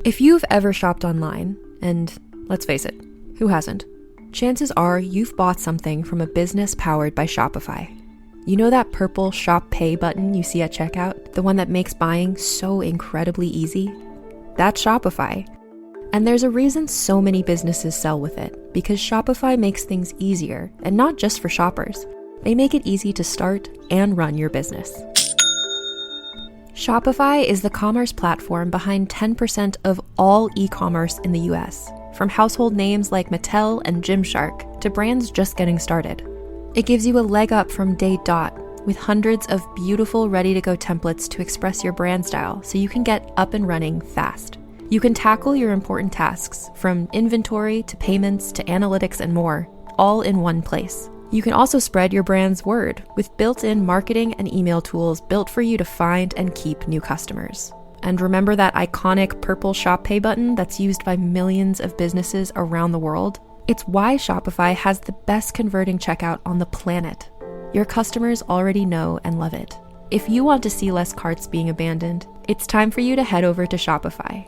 If you've ever shopped online, and let's face it, who hasn't? Chances are you've bought something from a business powered by Shopify. You know that purple Shop Pay button you see at checkout? The one that makes buying so incredibly easy? That's Shopify. And there's a reason so many businesses sell with it, because Shopify makes things easier, and not just for shoppers. They make it easy to start and run your business. Shopify is the commerce platform behind 10% of all e-commerce in the US, from household names like Mattel and Gymshark to brands just getting started. It gives you a leg up from day dot, with hundreds of beautiful ready-to-go templates to express your brand style so you can get up and running fast. You can tackle your important tasks, from inventory to payments to analytics and more, all in one place. You can also spread your brand's word with built-in marketing and email tools built for you to find and keep new customers. And remember that iconic purple Shop Pay button that's used by millions of businesses around the world? It's why Shopify has the best converting checkout on the planet. Your customers already know and love it. If you want to see less carts being abandoned, it's time for you to head over to Shopify.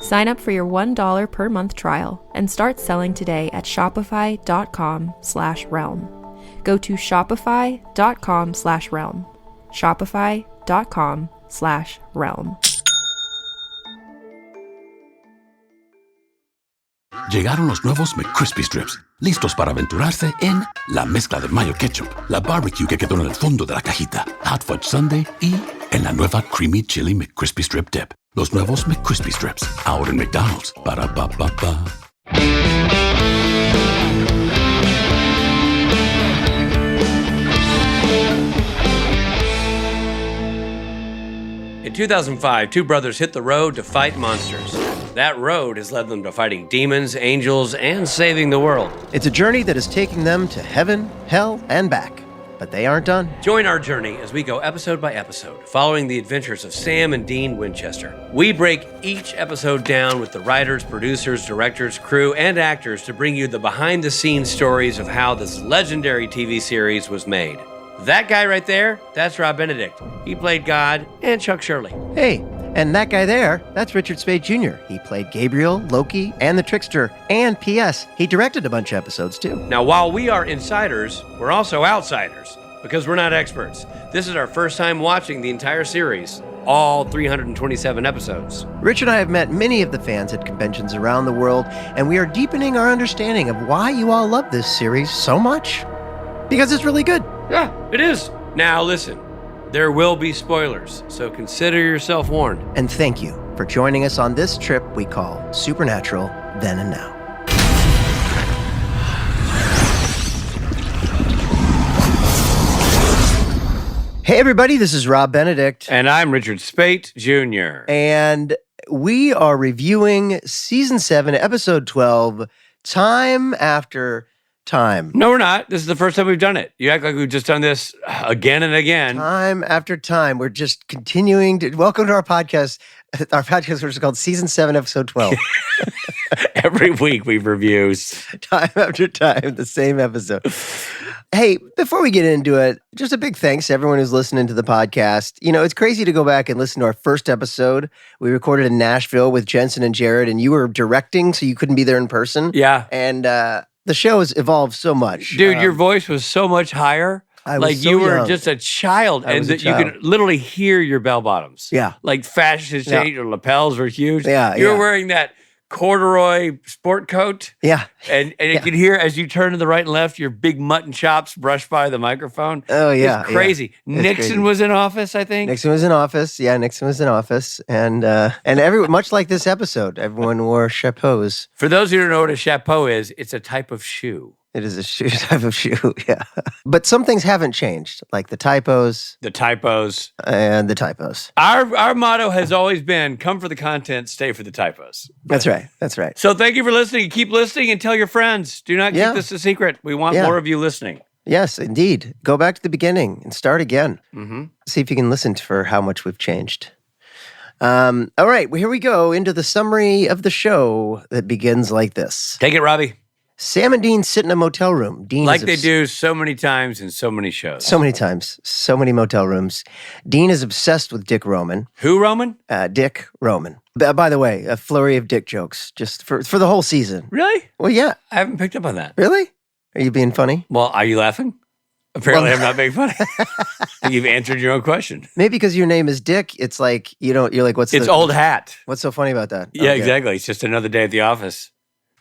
Sign up for your $1 per month trial and start selling today at shopify.com/realm. Go to shopify.com/realm. Shopify.com/realm. Llegaron los nuevos McCrispy Strips, listos para aventurarse en la mezcla de mayo ketchup, la barbecue que quedó en el fondo de la cajita, Hot Fudge Sundae y en la nueva Creamy Chili McCrispy Strip Dip. Los nuevos McCrispy Strips, ahora en McDonald's. Para pa pa pa. In 2005, two brothers hit the road to fight monsters. That road has led them to fighting demons, angels, and saving the world. It's a journey that is taking them to heaven, hell, and back. But they aren't done. Join our journey as we go episode by episode, following the adventures of Sam and Dean Winchester. We break each episode down with the writers, producers, directors, crew, and actors to bring you the behind-the-scenes stories of how this legendary TV series was made. That guy right there, that's Rob Benedict. He played God and Chuck Shirley. Hey, and that guy there, that's Richard Spade Jr. He played Gabriel, Loki, and the Trickster. And P.S., he directed a bunch of episodes, too. Now, while we are insiders, we're also outsiders, because we're not experts. This is our first time watching the entire series, all 327 episodes. Rich and I have met many of the fans at conventions around the world, and we are deepening our understanding of why you all love this series so much. Because it's really good. Yeah, it is. Now, listen. There will be spoilers, so consider yourself warned. And thank you for joining us on this trip we call Supernatural Then and Now. Hey everybody, this is Rob Benedict. And I'm Richard Spate Jr. And we are reviewing Season 7, Episode 12, Time After Time. No, we're not. This is the first time we've done it. You act like we've just done this again and again. Time after time. We're just continuing to... Welcome to our podcast. Our podcast is called Season 7, Episode 12. Every week we review. Time after time, the same episode. Hey, before we get into it, just a big thanks to everyone who's listening to the podcast. You know, it's crazy to go back and listen to our first episode. We recorded in Nashville with Jensen and Jared, and you were directing, so you couldn't be there in person. Yeah. And the show has evolved so much. Dude, your voice was so much higher. Like so you were young. just a child, and that you could literally hear your bell bottoms. Yeah. Like fashion change, your lapels were huge. Yeah, You were wearing that corduroy sport coat. Yeah. And you could hear as you turn to the right and left, your big mutton chops brushed by the microphone. Oh, yeah. It's crazy. Yeah. Nixon was in office, I think. Nixon was in office. Yeah, Nixon was in office. And everyone, much like this episode, everyone wore chapeaus. For those who don't know what a chapeau is, it's a type of shoe. It is a shoe, type of shoe, yeah. But some things haven't changed, like the typos. The typos. And the typos. Our motto has always been, come for the content, stay for the typos. That's right. That's right. So thank you for listening. Keep listening and tell your friends. Do not keep this a secret. We want more of you listening. Yes, indeed. Go back to the beginning and start again. Mm-hmm. See if you can listen for how much we've changed. All right, well, here we go into the summary of the show that begins like this. Take it, Robbie. Sam and Dean sit in a motel room. Dean Like they do so many times in so many shows. So many times. So many motel rooms. Dean is obsessed with Dick Roman. Who, Roman? Dick Roman. By the way, a flurry of dick jokes just for the whole season. Really? Well, yeah. I haven't picked up on that. Really? Are you being funny? Well, are you laughing? Apparently, I'm not being funny. You've answered your own question. Maybe because your name is Dick, it's like, you're like, It's old hat. What's so funny about that? Yeah, Okay. exactly. It's just another day at the office.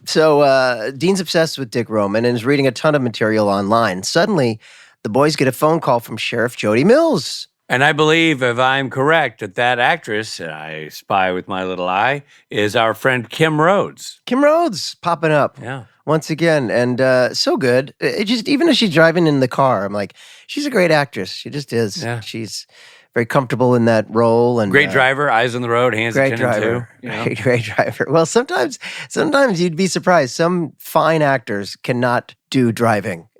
So Dean's obsessed with Dick Roman and is reading a ton of material online. Suddenly, the boys get a phone call from Sheriff Jody Mills. And I believe, if I'm correct, that actress, and I spy with my little eye, is our friend Kim Rhodes. Kim Rhodes popping up. Yeah. Once again, and so good. It just, even as she's driving in the car, I'm like, she's a great actress. She just is. Yeah. She's very comfortable in that role. And Great driver, eyes on the road, hands great at 10 and 2. driver. You know? Great driver. Well, sometimes you'd be surprised. Some fine actors cannot do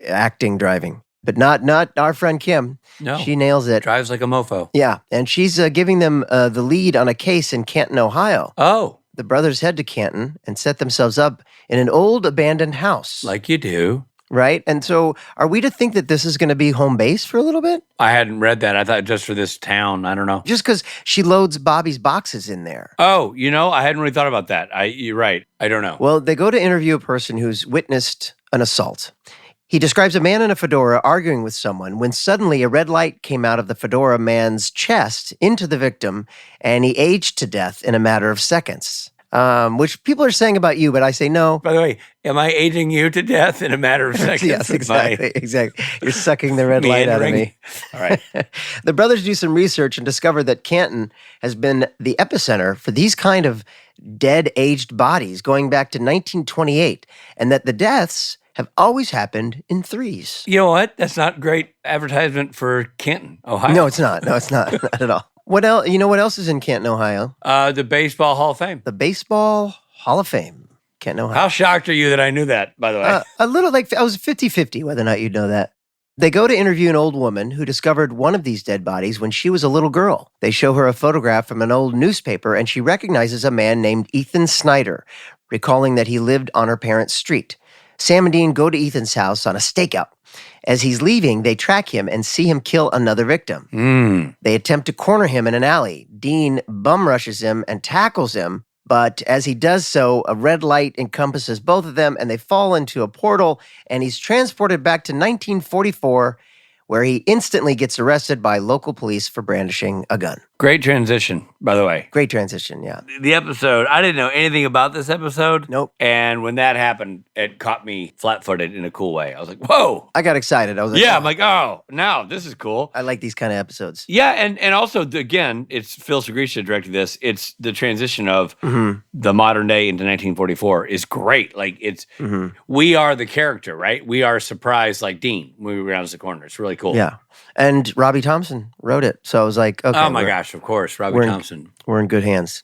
acting driving, but not our friend Kim. No. She nails it. Drives like a mofo. Yeah, and she's giving them the lead on a case in Canton, Ohio. Oh, The brothers head to Canton and set themselves up in an old abandoned house. like you do. Right? And so are we to think that this is going to be home base for a little bit? I hadn't read that. I thought just for this town. I don't know. Just because she loads Bobby's boxes in there. Oh, I hadn't really thought about that. You're right. I don't know. Well, they go to interview a person who's witnessed an assault. He describes a man in a fedora arguing with someone when suddenly a red light came out of the fedora man's chest into the victim, and he aged to death in a matter of seconds. Which people are saying about you, but I say no. By the way, am I aging you to death in a matter of seconds? Yes, exactly. Exactly. You're sucking the red light out of me. All right. The brothers do some research and discover that Canton has been the epicenter for these kind of dead, aged bodies going back to 1928, and that the deaths have always happened in threes. You know what? That's not great advertisement for Canton, Ohio. No, it's not. No, it's not. Not at all. What else? You know what else is in Canton, Ohio? The Baseball Hall of Fame. The Baseball Hall of Fame. Canton, Ohio. How shocked are you that I knew that, by the way? A little, like, I was 50-50 whether or not you'd know that. They go to interview an old woman who discovered one of these dead bodies when she was a little girl. They show her a photograph from an old newspaper, and she recognizes a man named Ethan Snyder, recalling that he lived on her parents' street. Sam and Dean go to Ethan's house on a stakeout. As he's leaving, they track him and see him kill another victim. They attempt to corner him in an alley. Dean bum rushes him and tackles him, but as he does so, a red light encompasses both of them, and they fall into a portal, and he's transported back to 1944, where he instantly gets arrested by local police for brandishing a gun. Great transition, by the way. Great transition, yeah. The episode, I didn't know anything about this episode. Nope. And when that happened, it caught me flat-footed in a cool way. I was like, whoa. I got excited. I was like, Yeah, oh, I'm like, oh, now this is cool. I like these kind of episodes. Yeah, and also, again, it's Phil Sgriccia directed this. It's the transition of the modern day into 1944 is great. Like, we are the character, right? We are surprised like Dean when we round the corner. It's really cool. Yeah. And Robbie Thompson wrote it. So I was like, okay. Oh my gosh, of course, Robbie Thompson. We're in good hands.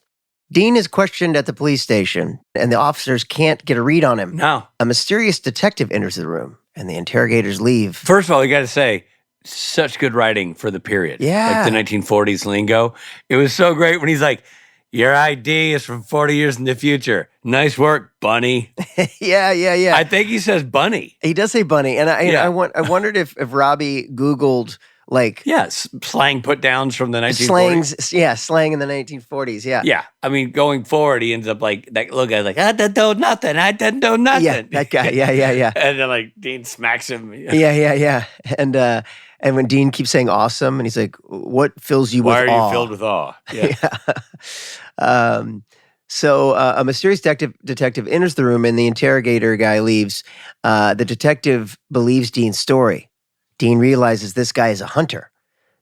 Dean is questioned at the police station, and the officers can't get a read on him. No. A mysterious detective enters the room, and the interrogators leave. First of all, you got to say, such good writing for the period. Yeah. Like the 1940s lingo. It was so great when he's like, your ID is from 40 years in the future. Nice work, Bunny. Yeah. I think he says Bunny. He does say bunny, and I wondered if Robbie Googled, like... Yes, slang put-downs from the 1940s. Slang in the 1940s, yeah. Yeah, I mean, going forward, he ends up like, that little guy's like, I didn't do nothing. Yeah, that guy, yeah. And then like, Dean smacks him. Yeah. And when Dean keeps saying awesome, and he's like, what fills you Why with are awe? you filled with awe? Yeah. So a mysterious detective enters the room, and the interrogator guy leaves. The detective believes Dean's story. Dean realizes this guy is a hunter.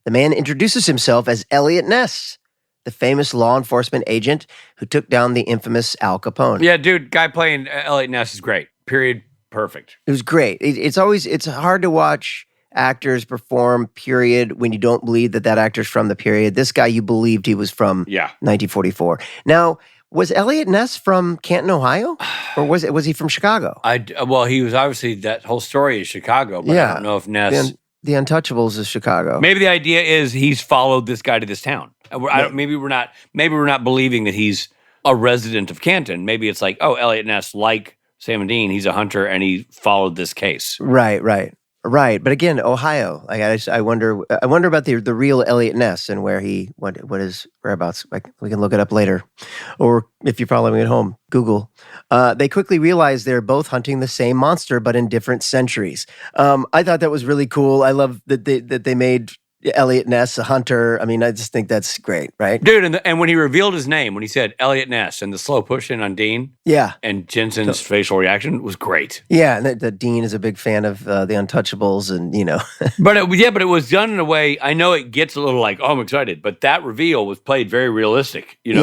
The man introduces himself as Elliot Ness, the famous law enforcement agent who took down the infamous Al Capone. Yeah, dude, guy playing Elliot Ness is great. Period. Perfect. It was great. It's hard to watch actors perform, period, when you don't believe that actor's from the period. This guy, you believed he was from 1944. Now, was Elliot Ness from Canton, Ohio? Or was he from Chicago? Well, he was obviously, that whole story is Chicago, but I don't know if Ness... The Untouchables is Chicago. Maybe the idea is he's followed this guy to this town. Maybe we're not believing that he's a resident of Canton. Maybe it's like, oh, Elliot Ness, like Sam and Dean, he's a hunter, and he followed this case. Right. But again, Ohio. I wonder about the real Elliot Ness and where what his whereabouts. We can look it up later, or if you're following at home, Google. They quickly realize they're both hunting the same monster, but in different centuries. I thought that was really cool. I love that they made Elliot Ness a hunter. I mean, I just think that's great, right? Dude, and when he revealed his name, when he said Elliot Ness and the slow push in on Dean, yeah, and Jensen's facial reaction was great. Yeah, and that Dean is a big fan of the Untouchables, and but it was done in a way. I know it gets a little like, oh, I'm excited, but that reveal was played very realistic. Yeah.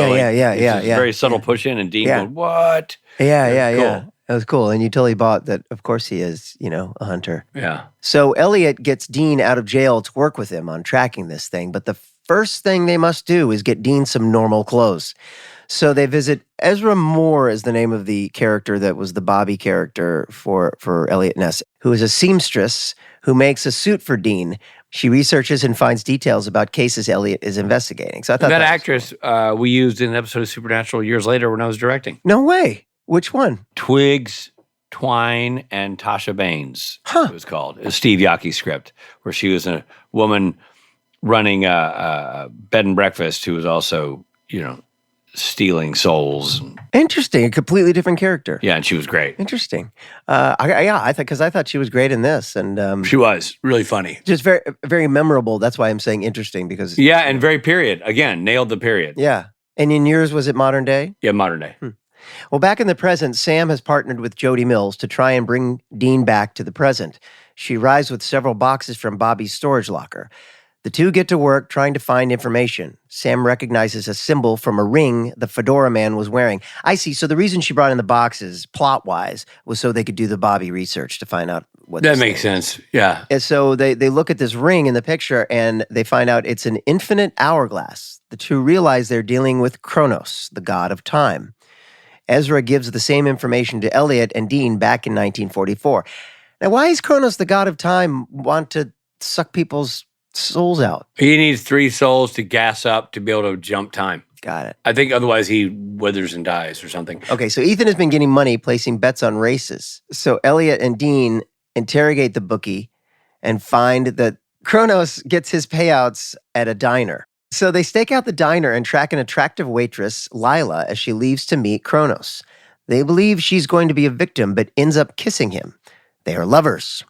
Very subtle push in, and Dean going, what? Yeah. That was cool. And you totally bought that, of course he is, a hunter. Yeah. So Elliot gets Dean out of jail to work with him on tracking this thing. But the first thing they must do is get Dean some normal clothes. So they visit Ezra Moore is the name of the character that was the Bobby character for Elliot Ness, who is a seamstress who makes a suit for Dean. She researches and finds details about cases Elliot is investigating. So I thought that actress we used in an episode of Supernatural years later when I was directing. No way. Which one? Twigs, Twine, and Tasha Baines, it was called. It was Steve Yockey's script, where she was a woman running a bed and breakfast who was also, stealing souls. Interesting. A completely different character. Yeah, and she was great. Interesting. I thought she was great in this. And she was really funny. Just very, very memorable. That's why I'm saying interesting, because... Yeah, and very period. Again, nailed the period. Yeah. And in yours, was it modern day? Yeah, modern day. Well, back in the present, Sam has partnered with Jody Mills to try and bring Dean back to the present. She arrives with several boxes from Bobby's storage locker. The two get to work trying to find information. Sam recognizes a symbol from a ring the fedora man was wearing. I see. So the reason she brought in the boxes, plot-wise, was so they could do the Bobby research to find out what that makes sense. Yeah. And so they look at this ring in the picture, and they find out it's an infinite hourglass. The two realize they're dealing with Kronos, the god of time. Ezra gives the same information to Elliot and Dean back in 1944. Now, why is Kronos, the god of time, want to suck people's souls out? He needs 3 souls to gas up to be able to jump time. Got it. I think otherwise he withers and dies or something. Okay, so Ethan has been getting money placing bets on races. So Elliot and Dean interrogate the bookie and find that Kronos gets his payouts at a diner. So they stake out the diner and track an attractive waitress, Lila, as she leaves to meet Kronos. They believe she's going to be a victim, but ends up kissing him. They are lovers.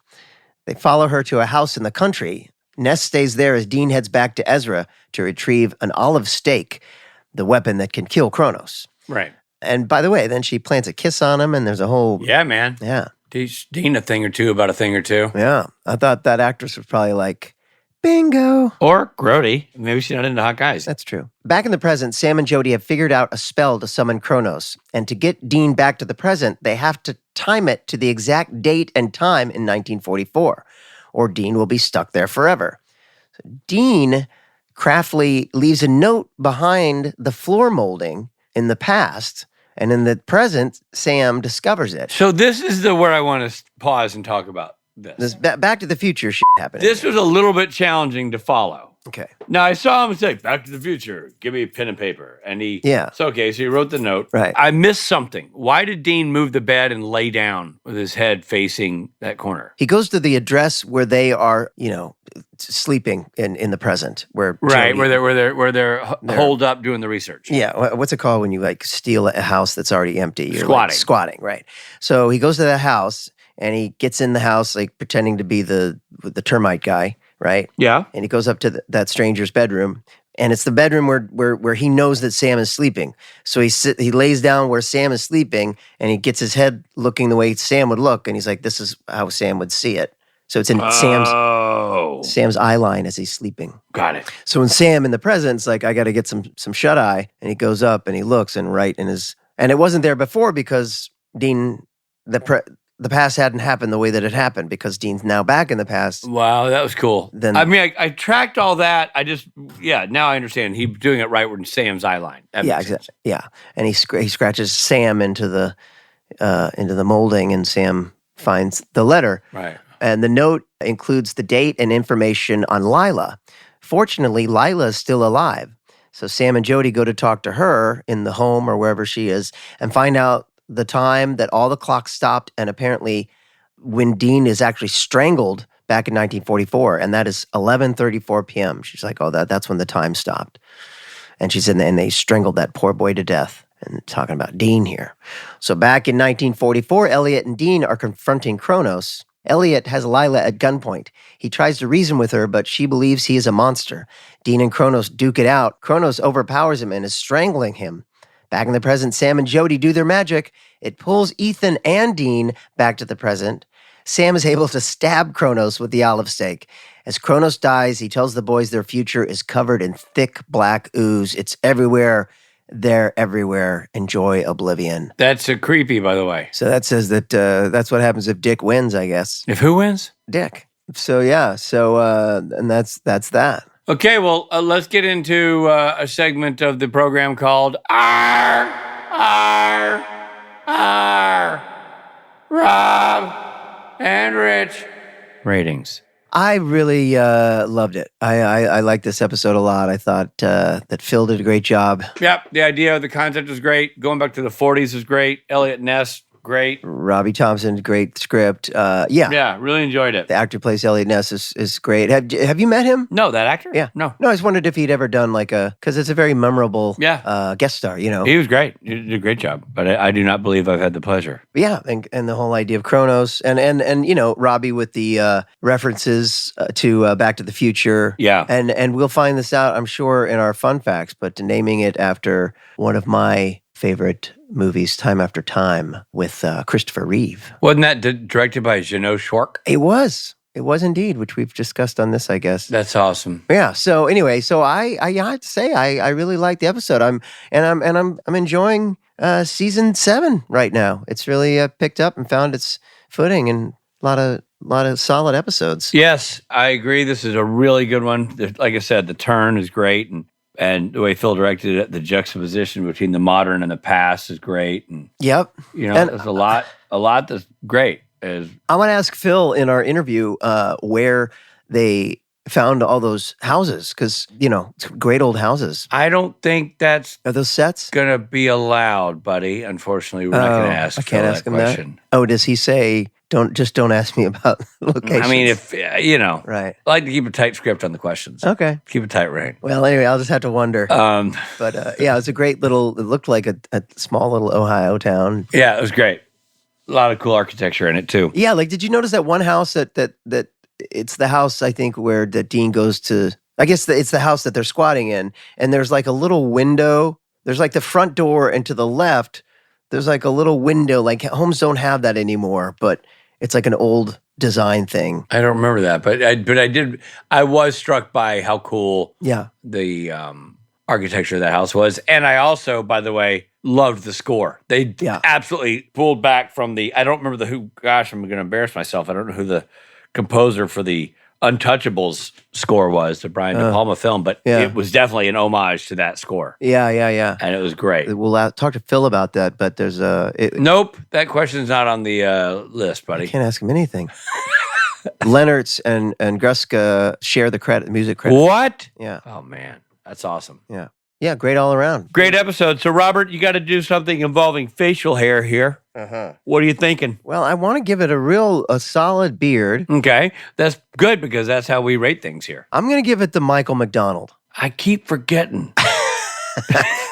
They follow her to a house in the country. Ness stays there as Dean heads back to Ezra to retrieve an olive stake, the weapon that can kill Kronos. Right. And by the way, then she plants a kiss on him, and there's a whole... Yeah, man. Yeah. Teach Dean a thing or two about a thing or two. Yeah. I thought that actress was probably like... Bingo. Or grody. Maybe she's not into hot guys. That's true. Back in the present, Sam and Jody have figured out a spell to summon Kronos. And to get Dean back to the present, they have to time it to the exact date and time in 1944, or Dean will be stuck there forever. So Dean craftily leaves a note behind the floor molding in the past, and in the present, Sam discovers it. So this is where I want to pause and talk about. This Back to the Future shit happening. This was a little bit challenging to follow. Okay. Now, I saw him say, Back to the Future, give me a pen and paper. And so he wrote the note. Right. I missed something. Why did Dean move the bed and lay down with his head facing that corner? He goes to the address where they are, sleeping in the present. Where they're holed up doing the research. Yeah. What's it called when you steal a house that's already empty? You're squatting. Squatting, right. So he goes to that house, and he gets in the house pretending to be the termite guy, right? Yeah. And he goes up to that stranger's bedroom, and it's the bedroom where he knows that Sam is sleeping. So he lays down where Sam is sleeping, and he gets his head looking the way Sam would look, and he's like, this is how Sam would see it. So it's in Sam's eye line as he's sleeping. Got it. So when Sam in the present's like, I got to get some shut eye, and he goes up and he looks, and and it wasn't there before because Dean, the past hadn't happened the way that it happened because Dean's now back in the past. Wow, that was cool. I tracked all that. Now I understand. He's doing it right in Sam's eye line. Exactly. Yeah, and he scratches Sam into the molding, and Sam finds the letter. Right. And the note includes the date and information on Lila. Fortunately, Lila is still alive. So Sam and Jody go to talk to her in the home or wherever she is and find out the time that all the clocks stopped, and apparently when Dean is actually strangled back in 1944, and that is 11:34 p.m. She's like, oh, that's when the time stopped. And she said, and they strangled that poor boy to death. And talking about Dean here. So back in 1944, Elliot and Dean are confronting Kronos. Elliot has Lila at gunpoint. He tries to reason with her, but she believes he is a monster. Dean and Kronos duke it out. Kronos overpowers him and is strangling him. Back in the present, Sam and Jody do their magic. It pulls Ethan and Dean back to the present. Sam is able to stab Kronos with the olive stake. As Kronos dies, he tells the boys their future is covered in thick black ooze. It's everywhere. They're everywhere. Enjoy oblivion. That's creepy, by the way. So that says that that's what happens if Dick wins, I guess. If who wins? Dick. So yeah. So and that's that. Okay, well, let's get into a segment of the program called R, Rob and Rich Ratings. I really loved it. I liked this episode a lot. I thought that Phil did a great job. Yep, the idea, the concept was great. Going back to the 40s was great. Elliot Ness, great. Robbie Thompson, great script. Yeah, really enjoyed it. The actor who plays Elliot Ness is great. Have you met him? No, that actor? Yeah. No. I just wondered if he'd ever done because it's a very memorable guest star, you know. He was great. He did a great job, but I do not believe I've had the pleasure. Yeah, and the whole idea of Kronos and you know, Robbie with the references to Back to the Future. Yeah. And we'll find this out, I'm sure, in our fun facts, but naming it after one of my favorite movies, Time After Time, with Christopher Reeve. Wasn't that directed by Jeannot Schwark? It was indeed, which we've discussed on this, I guess. That's awesome. Yeah. So anyway, I have to say I really liked the episode. I'm enjoying season 7 right now. It's really picked up and found its footing, and a lot of solid episodes. Yes, I agree. This is a really good one. Like I said, the turn is great, and the way Phil directed it, the juxtaposition between the modern and the past is great. And yep. You know, there's a lot that's great. I want to ask Phil in our interview where they found all those houses, because, you know, it's great old houses. I don't think that's Are those sets going to be allowed, buddy. Unfortunately, we're not going to ask I can't Phil ask that him question. that? Oh, does he say, don't ask me about locations? I mean, if, you know, right. I like to keep a tight script on the questions. Okay. Keep a tight rein. Well, anyway, I'll just have to wonder. But yeah, it was a great little, it looked like a small little Ohio town. Yeah, it was great. A lot of cool architecture in it, too. Yeah, like, did you notice that one house that it's the house, I think, where that Dean goes to, I guess it's the house that they're squatting in, and there's like a little window. There's like the front door, and to the left, there's like a little window. Like, homes don't have that anymore, but it's like an old design thing. I don't remember that, but I was struck by how cool the architecture of that house was. And I also, by the way, loved the score. They absolutely pulled back from I don't remember gosh, I'm going to embarrass myself. I don't know who the composer for the Untouchables score was, the Brian De Palma film, but it was definitely an homage to that score. Yeah. And it was great. We'll talk to Phil about that, but there's nope, that question's not on the list, buddy. I can't ask him anything. Leonard's and Gruska share the music credit. What? Yeah. Oh, man. That's awesome. Yeah, great all around. Great episode. So, Robert, you got to do something involving facial hair here. What are you thinking? Well, I want to give it a solid beard. Okay. That's good, because that's how we rate things here. I'm going to give it to Michael McDonald. I keep forgetting.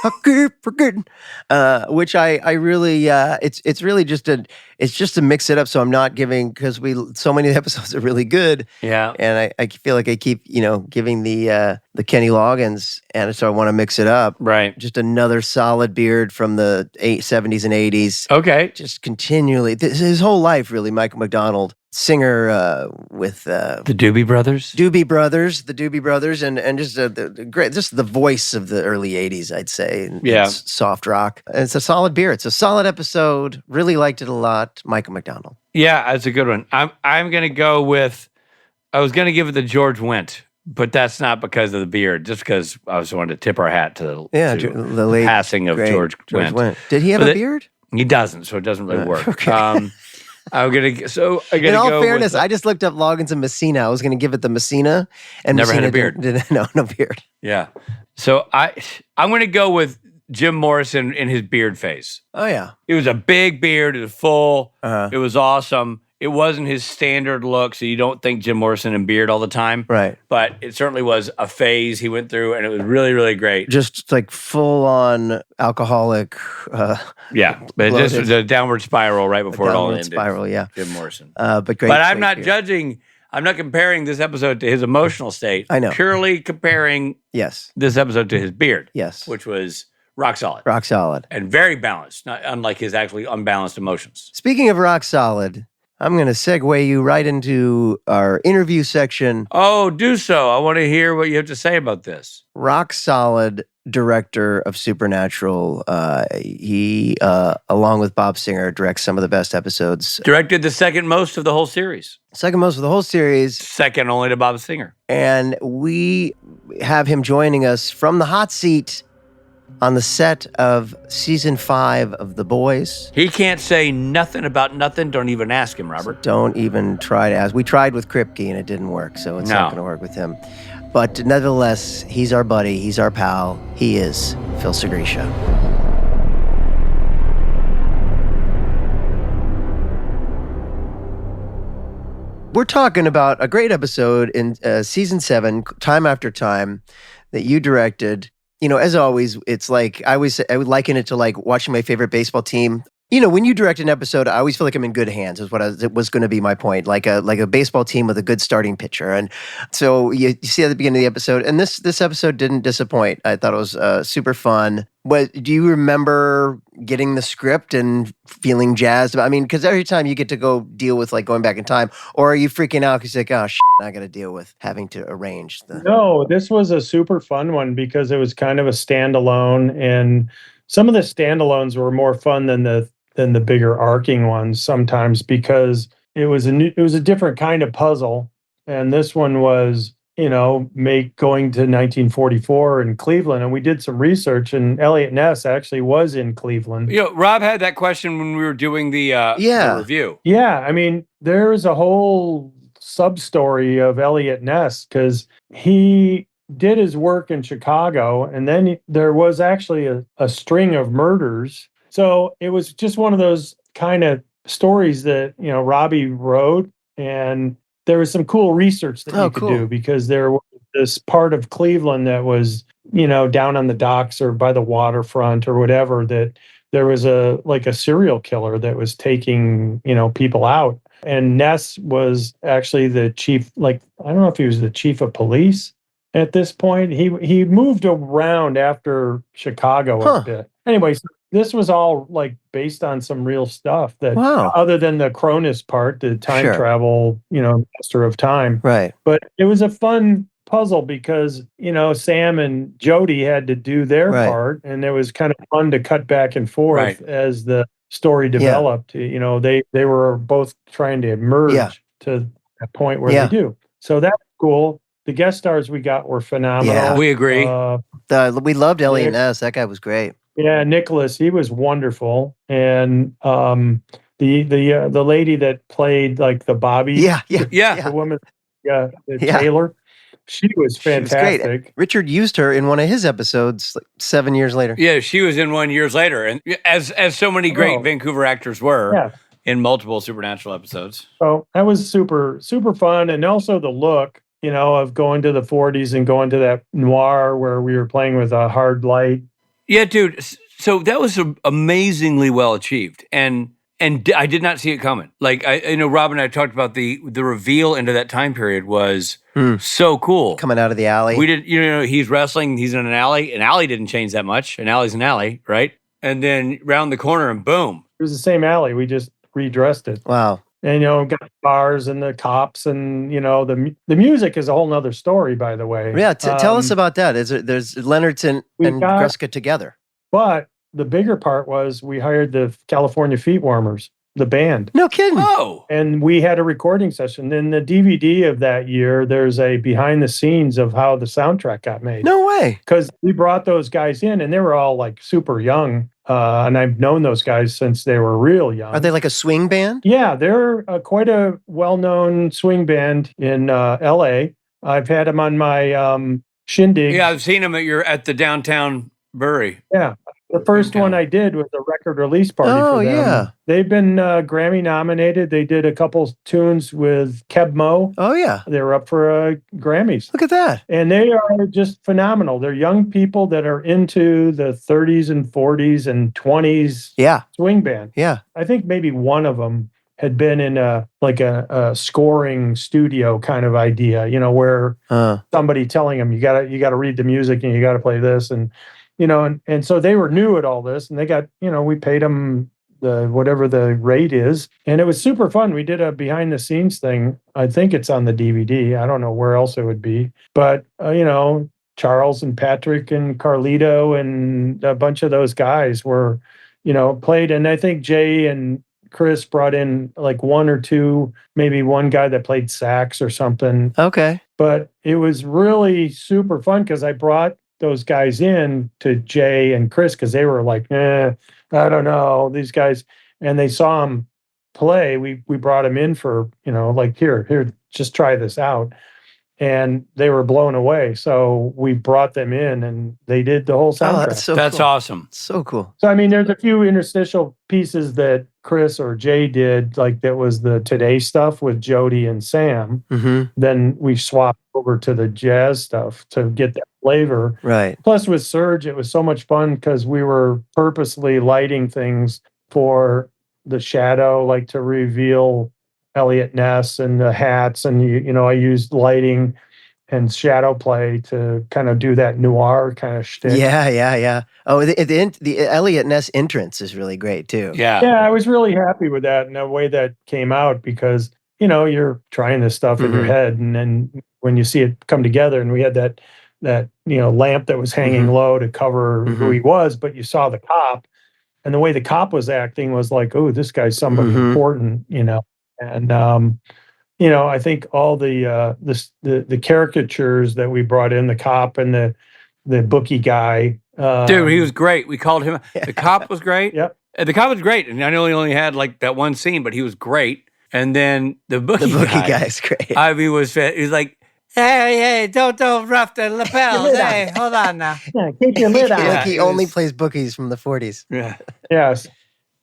I keep forgetting. Which I really, it's really just to mix it up. So I'm not giving, because so many episodes are really good. Yeah. And I feel like I keep, giving the Kenny Loggins, and so I want to mix it up. Right. Just another solid beard from the 70s and 80s. Okay. Just continually, his whole life, really, Michael McDonald. Singer with the Doobie Brothers, the Doobie Brothers, and just great, just the voice of the early '80s, I'd say. It's soft rock. It's a solid beer. It's a solid episode. Really liked it a lot. Michael McDonald. Yeah, that's a good one. I'm gonna go with. I was gonna give it to George Wendt, but that's not because of the beard. Just because I was wanting to tip our hat to the late passing of George Wendt. Did he have a beard? He doesn't, so it doesn't really work. Okay. I'm gonna in all fairness, I just looked up Loggins and Messina. I was gonna give it the Messina, and never Messina had a beard. No beard. Yeah. So I'm gonna go with Jim Morrison in his beard phase. Oh, yeah. It was a big beard. It was full. Uh-huh. It was awesome. It wasn't his standard look, so you don't think Jim Morrison in beard all the time. Right. But it certainly was a phase he went through, and it was really, really great. Just like full-on alcoholic. Yeah, but this was a downward spiral right before it all ended. Spiral, yeah. Jim Morrison. But great. But I'm not judging. I'm not comparing this episode to his emotional state. I know. Purely comparing Yes. this episode to his beard. Yes. Which was rock solid. Rock solid. And very balanced, not unlike his actually unbalanced emotions. Speaking of rock solid, I'm going to segue you right into our interview section. Oh, do so. I want to hear what you have to say about this. Rock solid director of Supernatural. He, along with Bob Singer, directs some of the best episodes. Directed the second most of the whole series. Second most of the whole series. Second only to Bob Singer. And we have him joining us from the hot seat on the set of season 5 of The Boys. He can't say nothing about nothing. Don't even ask him, Robert. Don't even try to ask. We tried with Kripke and it didn't work, so it's not going to work with him. But nevertheless, he's our buddy. He's our pal. He is Phil Sgriccia. We're talking about a great episode in season 7, Time After Time, that you directed. You know, as always, it's like I would liken it to like watching my favorite baseball team. You know, when you direct an episode, I always feel like I'm in good hands. Is what it was going to be my point. Like a baseball team with a good starting pitcher, and so you see at the beginning of the episode, and this episode didn't disappoint. I thought it was super fun. But do you remember getting the script and feeling jazzed about? I mean, because every time you get to go deal with like going back in time, or are you freaking out because you're like, oh shit, I got to deal with having to arrange the. No, this was a super fun one because it was kind of a standalone, and some of the standalones were more fun than the bigger arcing ones sometimes because it was a different kind of puzzle, and this one was, you know, going to 1944 in Cleveland, and we did some research, and Elliot Ness actually was in Cleveland. You know, Rob had that question when we were doing the review. Yeah, I mean, there's a whole sub-story of Elliot Ness because he did his work in Chicago, and then there was actually a string of murders. So it was just one of those kind of stories that, you know, Robbie wrote, and there was some cool research that you could do because there was this part of Cleveland that was, you know, down on the docks or by the waterfront or whatever, that there was a serial killer that was taking, you know, people out. And Ness was actually the chief, I don't know if he was the chief of police at this point. He moved around after Chicago a bit. Anyways, this was all based on some real stuff that other than the Kronos part, the time travel, you know, master of time. Right. But it was a fun puzzle because, you know, Sam and Jody had to do their part, and it was kind of fun to cut back and forth as the story developed. You know, they were both trying to emerge to that point where they do. So that's cool. The guest stars we got were phenomenal. Yeah, we agree. We loved Elliot Ness. That guy was great. Yeah, Nicholas, he was wonderful, and the lady that played the Bobby, the woman, Taylor, she was fantastic. She was great. Richard used her in one of his episodes 7 years later. Yeah, she was in one years later, and as so many great Vancouver actors were in multiple Supernatural episodes. So that was super super fun, and also the look, you know, of going to the 40s and going to that noir where we were playing with a hard light. Yeah, dude. So that was amazingly well achieved, and I did not see it coming. Rob and I talked about the reveal into that time period was so cool. Coming out of the alley, we did. You know, he's wrestling. He's in an alley. An alley didn't change that much. An alley's an alley, right? And then round the corner, and boom, it was the same alley. We just redressed it. Wow. And, you know, got the bars and the cops, and, you know, the music is a whole nother story, by the way. Yeah, tell us about that. There's Leonardson and Greska together. But the bigger part was we hired the California Feet Warmers, the band. No kidding. Oh. And we had a recording session. In the DVD of that year, there's a behind the scenes of how the soundtrack got made. No way. Because we brought those guys in, and they were all super young. And I've known those guys since they were real young. Are they like a swing band? Yeah, they're quite a well-known swing band in L.A. I've had them on my shindig. Yeah, I've seen them at the downtown brewery. Yeah, The first one I did was a record release party for them. Yeah. They've been Grammy nominated. They did a couple tunes with Keb Mo. Oh, yeah. They were up for Grammys. Look at that. And they are just phenomenal. They're young people that are into the 30s and 40s and 20s swing band. Yeah. I think maybe one of them had been in a scoring studio kind of idea, where somebody telling them, you gotta read the music and you gotta play this. And, and so they were new at all this, and they got, we paid them whatever the rate is. And it was super fun. We did a behind the scenes thing. I think it's on the DVD. I don't know where else it would be, but, Charles and Patrick and Carlito and a bunch of those guys were, played. And I think Jay and Chris brought in like one or two, maybe one guy that played sax or something. Okay. But it was really super fun because I brought those guys in to Jay and Chris because they were like, I don't know, these guys. And they saw them play. We brought them in for, like, here, just try this out. And they were blown away. So we brought them in and they did the whole soundtrack. That's cool. awesome. So cool. So, I mean, there's a few interstitial pieces that Chris or Jay did, like that was the Today stuff with Jody and Sam. Mm-hmm. Then we swapped over to the jazz stuff to get that flavor. Right. Plus with Surge, it was so much fun because we were purposely lighting things for the shadow, like to reveal Elliot Ness and the hats. And, I used lighting and shadow play to kind of do that noir kind of shtick. Yeah. Oh, the Elliot Ness entrance is really great too. Yeah. Yeah, I was really happy with that and the way that came out because, you're trying this stuff in your head. And then when you see it come together, and we had that lamp that was hanging low to cover who he was, but you saw the cop, and the way the cop was acting was like, oh, this guy's somebody important, And I think all the caricatures that we brought in, the cop and the bookie guy, dude, he was great. We called him. The cop was great. Yep. The cop was great, and I know he only had like that one scene, but he was great. And then the bookie guy is great. I mean, he was like, hey, don't rough the lapels. Hey, hold on now. Yeah, keep your lid on. Like he only plays bookies from the 40s. Yeah. Yes.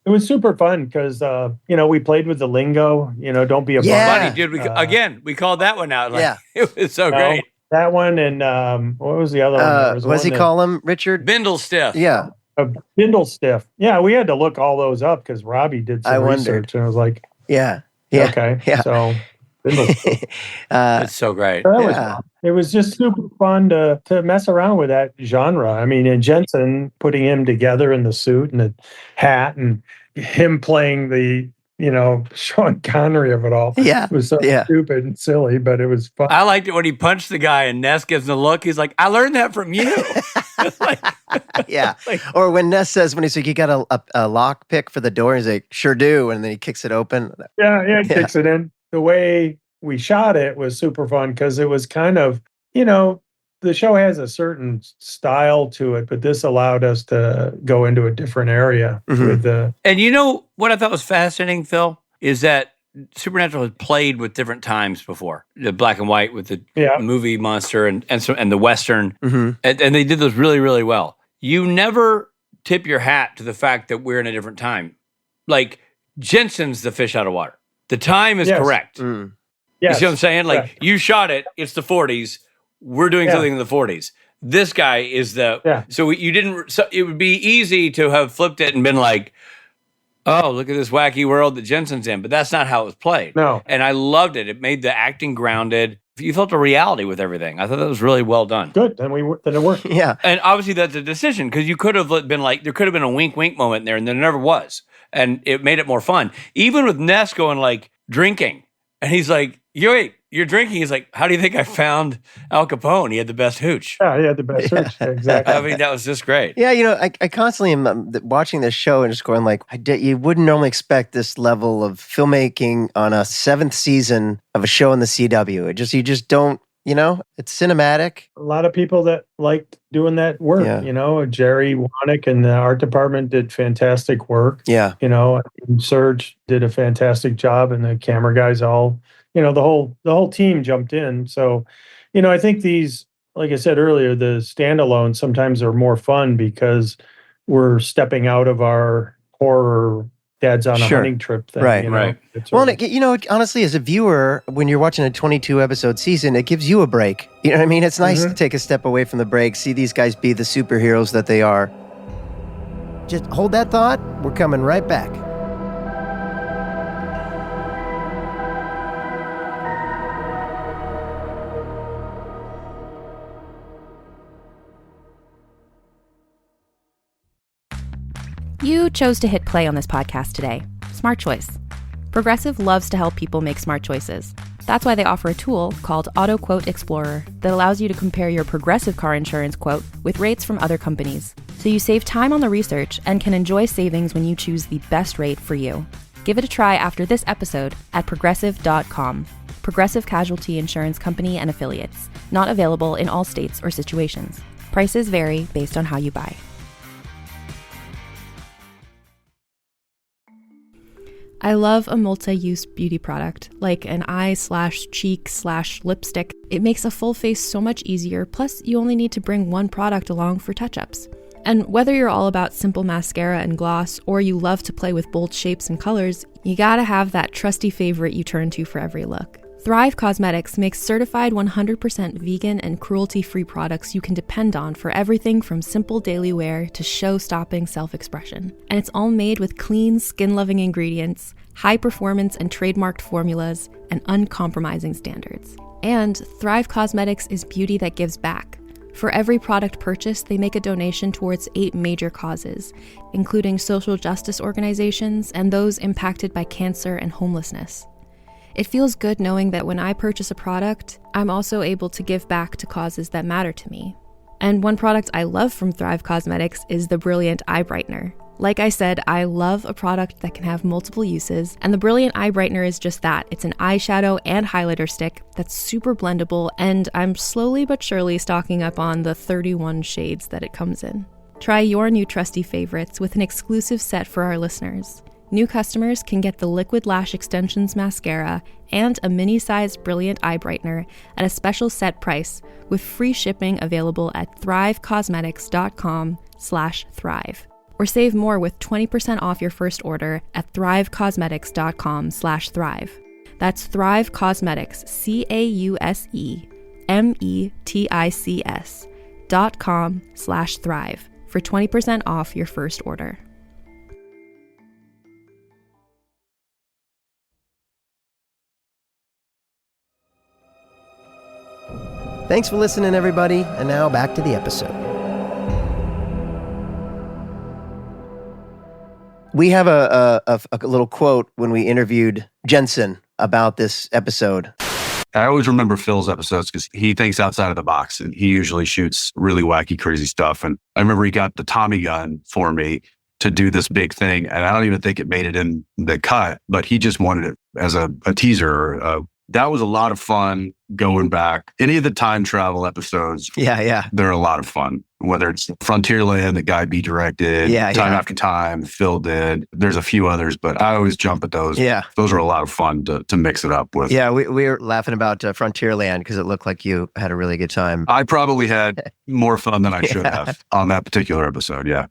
It was super fun because, we played with the lingo, don't be a bum. Funny, dude. We called that one out. Like, it was so great. That one and what was the other one? What does he call him, Richard? Bindle Stiff. Yeah. Bindle Stiff. Yeah, we had to look all those up because Robbie did some research. And I was like, yeah. Okay. Yeah. So Bindle Stiff. It's so great. It was just super fun to mess around with that genre. I mean, and Jensen putting him together in the suit and the hat and him playing the, Sean Connery of it all. Yeah. It was so stupid and silly, but it was fun. I liked it when he punched the guy and Ness gives him a look. He's like, I learned that from you. Yeah. Or when Ness says, when he's like, you got a lock pick for the door, he's like, sure do. And then he kicks it open. Yeah, he kicks it in. The way we shot it was super fun because it was kind of, the show has a certain style to it, but this allowed us to go into a different area with the. And what I thought was fascinating, Phil, is that Supernatural had played with different times before. The black and white with the movie monster and the Western. And they did those really, really well. You never tip your hat to the fact that we're in a different time. Like, Jensen's the fish out of water. The time is correct. Mm. You see what I'm saying? Like, you shot it, it's the 40s. We're doing something in the 40s. This guy is so you didn't, so it would be easy to have flipped it and been like, oh, look at this wacky world that Jensen's in, but that's not how it was played. No. And I loved it. It made the acting grounded. You felt a reality with everything. I thought that was really well done. Good. Then it worked. Yeah. And obviously that's a decision because you could have been like, there could have been a wink moment in there and there never was. And it made it more fun. Even with Ness going like drinking. And he's like, you're drinking. He's like, how do you think I found Al Capone? He had the best hooch. Yeah, he had the best hooch. Exactly. I mean, that was just great. Yeah, I constantly am watching this show and just going like, you wouldn't normally expect this level of filmmaking on a 7th season of a show in the CW. You just don't, it's cinematic. A lot of people that liked doing that work, Jerry Wanick and the art department did fantastic work. Yeah. Serge did a fantastic job and the camera guys all, the whole team jumped in. So, I think these, like I said earlier, the standalones sometimes are more fun because we're stepping out of our horror dad's on a hunting trip thing. Right. You know? Right. Well, honestly, as a viewer, when you're watching a 22 episode season, it gives you a break. You know what I mean? It's nice to take a step away from the break, see these guys be the superheroes that they are. Just hold that thought. We're coming right back. You chose to hit play on this podcast today. Smart choice. Progressive loves to help people make smart choices. That's why they offer a tool called Auto Quote Explorer that allows you to compare your Progressive car insurance quote with rates from other companies. So you save time on the research and can enjoy savings when you choose the best rate for you. Give it a try after this episode at progressive.com. Progressive Casualty Insurance Company and Affiliates. Not available in all states or situations. Prices vary based on how you buy. I love a multi-use beauty product, like an eye/cheek/lipstick. It makes a full face so much easier, plus you only need to bring one product along for touch-ups. And whether you're all about simple mascara and gloss, or you love to play with bold shapes and colors, you gotta have that trusty favorite you turn to for every look. Thrive Causemetics makes certified 100% vegan and cruelty-free products you can depend on for everything from simple daily wear to show-stopping self-expression. And it's all made with clean, skin-loving ingredients, high-performance and trademarked formulas, and uncompromising standards. And Thrive Causemetics is beauty that gives back. For every product purchased, they make a donation towards 8 major causes, including social justice organizations and those impacted by cancer and homelessness. It feels good knowing that when I purchase a product, I'm also able to give back to causes that matter to me. And one product I love from Thrive Causemetics is the Brilliant Eye Brightener. Like I said, I love a product that can have multiple uses, and the Brilliant Eye Brightener is just that. It's an eyeshadow and highlighter stick that's super blendable, and I'm slowly but surely stocking up on the 31 shades that it comes in. Try your new trusty favorites with an exclusive set for our listeners. New customers can get the Liquid Lash Extensions Mascara and a mini-sized Brilliant Eye Brightener at a special set price with free shipping available at thrivecosmetics.com/thrive. Or save more with 20% off your first order at thrivecosmetics.com/thrive. That's Thrive Cosmetics, CAUSEMETICS.com/thrive for 20% off your first order. Thanks for listening, everybody. And now back to the episode. We have a little quote when we interviewed Jensen about this episode. I always remember Phil's episodes because he thinks outside of the box and he usually shoots really wacky, crazy stuff. And I remember he got the Tommy gun for me to do this big thing. And I don't even think it made it in the cut, but he just wanted it as a teaser. That was a lot of fun going back. Any of the time travel episodes, they're a lot of fun. Whether it's Frontierland that Guy B directed, Time After Time, Phil did. There's a few others, but I always jump at those. Yeah. Those are a lot of fun to mix it up with. Yeah, we were laughing about Frontierland because it looked like you had a really good time. I probably had more fun than I should have on that particular episode, yeah.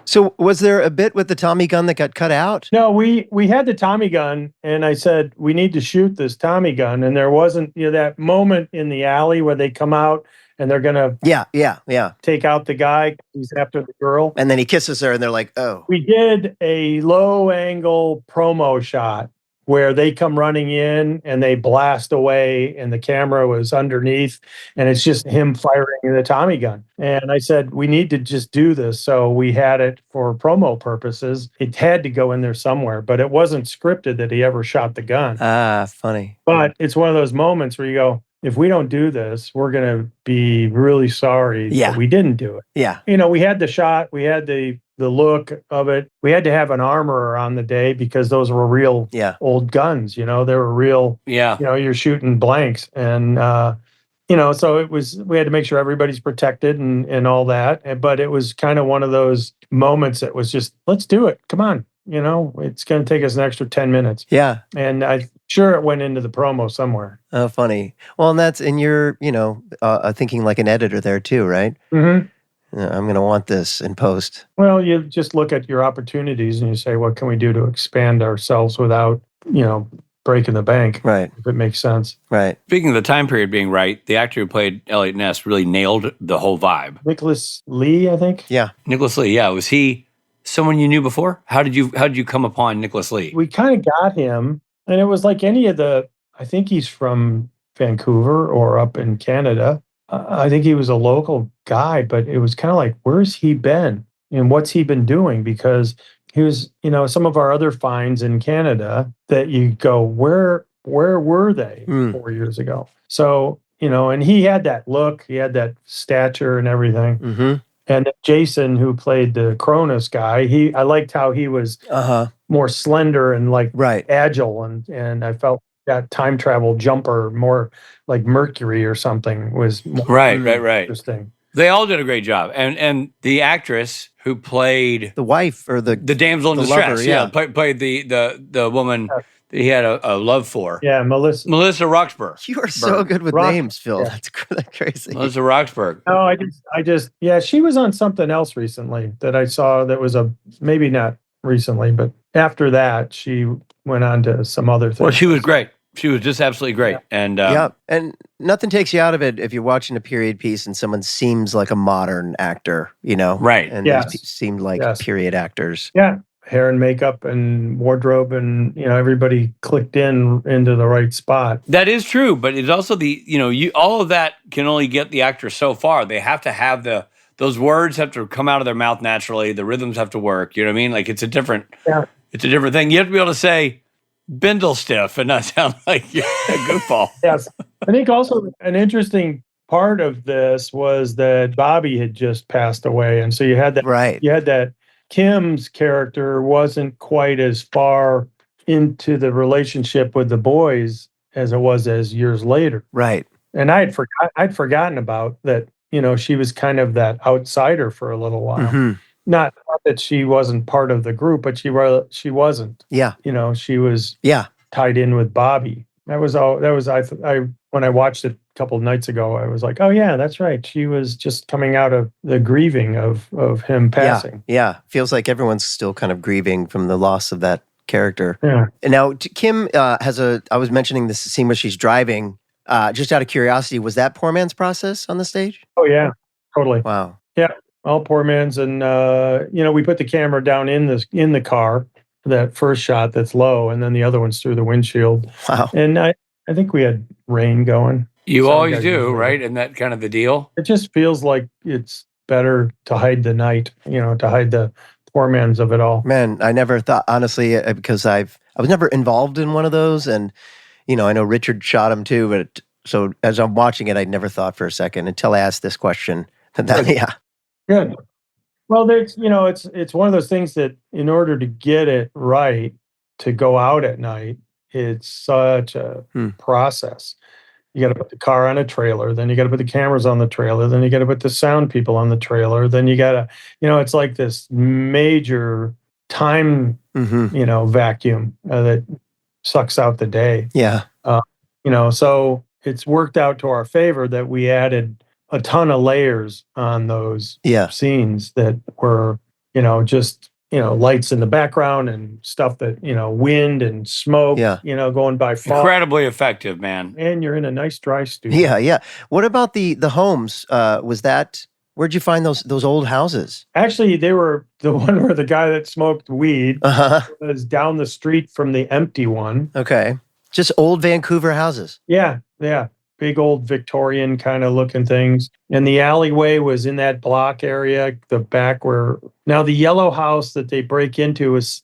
So was there a bit with the Tommy gun that got cut out? No, we had the Tommy gun, and I said, we need to shoot this Tommy gun. And there wasn't that moment in the alley where they come out and they're going to take out the guy. He's after the girl. And then he kisses her and they're like, oh. We did a low angle promo shot where they come running in and they blast away and the camera was underneath and it's just him firing the Tommy gun. And I said, we need to just do this. So we had it for promo purposes. It had to go in there somewhere, but it wasn't scripted that he ever shot the gun. Ah, funny. But it's one of those moments where you go, if we don't do this, we're going to be really sorry that we didn't do it. Yeah. We had the shot, we had the look of it. We had to have an armorer on the day because those were real old guns, they were real, you're shooting blanks. And, so we had to make sure everybody's protected and all that. But it was kind of one of those moments that was just, let's do it. Come on. It's going to take us an extra 10 minutes. Yeah. And I'm sure it went into the promo somewhere. Oh, funny. Well, and you're, thinking like an editor there too, right? Mm-hmm. I'm going to want this in post. Well, you just look at your opportunities and you say, what can we do to expand ourselves without, breaking the bank? Right. If it makes sense. Right. Speaking of the time period being right, the actor who played Elliot Ness really nailed the whole vibe. Nicholas Lee, I think. Yeah. Nicholas Lee, yeah. Was he someone you knew before? How did you come upon Nicholas Lee? We kind of got him, and it was like any of I think he's from Vancouver or up in Canada. I think he was a local guy, but it was kind of like, where's he been and what's he been doing? Because he was, some of our other finds in Canada that you go, where were they 4 years ago? So, and he had that look, he had that stature and everything. Mm-hmm. And Jason, who played the Kronos guy, I liked how he was more slender and like agile, and I felt that time travel jumper, more like Mercury or something, was more right. interesting. They all did a great job, and the actress who played the wife or the damsel in distress, lover, played the woman that he had a love for. Yeah, Melissa Roxburgh. You are so good with names, Phil. Yeah. That's crazy. Melissa Roxburgh. No, I just she was on something else recently that I saw that was maybe not recently, but after that she went on to some other things. Well, she was great. She was just absolutely great. Yeah. And nothing takes you out of it if you're watching a period piece and someone seems like a modern actor, Right. And they seemed like period actors. Yeah. Hair and makeup and wardrobe and, everybody clicked into the right spot. That is true, but it's also all of that can only get the actor so far. They have to have those words have to come out of their mouth naturally. The rhythms have to work. You know what I mean? Like it's a different thing. You have to be able to say bindle stiff and not sound like you're a goofball. Yes. I think also an interesting part of this was that Bobby had just passed away. And so you had that, you had that Kim's character wasn't quite as far into the relationship with the boys as it was as years later. Right. And I'd forgotten about that, she was kind of that outsider for a little while. Mm-hmm. Not that she wasn't part of the group, but she wasn't. Yeah. She was tied in with Bobby. That was when I watched it a couple of nights ago, I was like, oh yeah, that's right. She was just coming out of the grieving of him passing. Yeah. Feels like everyone's still kind of grieving from the loss of that character. Yeah. And now Kim I was mentioning this scene where she's driving, just out of curiosity, was that poor man's process on the stage? Oh yeah, totally. Wow. Yeah. All poor man's, and we put the camera down in the car, that first shot that's low, and then the other one's through the windshield. Wow. And I think we had rain going. You always do, right? Isn't that kind of the deal? It just feels like it's better to hide the night, to hide the poor man's of it all. Man, I never thought, honestly, because I was never involved in one of those, and I know Richard shot him too, but so as I'm watching it, I never thought for a second until I asked this question. Good. Well, there's, it's one of those things that in order to get it right, to go out at night, it's such a process. You got to put the car on a trailer, then you got to put the cameras on the trailer, then you got to put the sound people on the trailer, then you got to, it's like this major time, vacuum that sucks out the day. Yeah. So it's worked out to our favor that we added a ton of layers on those scenes that were, just, lights in the background and stuff that, wind and smoke, going by fog. Incredibly effective, man. And you're in a nice dry studio. Yeah. What about the homes? Where'd you find those old houses? Actually, they were the one where the guy that smoked weed was down the street from the empty one. Okay. Just old Vancouver houses. Yeah. Big old Victorian kind of looking things. And the alleyway was in that block area, the back where... Now, the yellow house that they break into is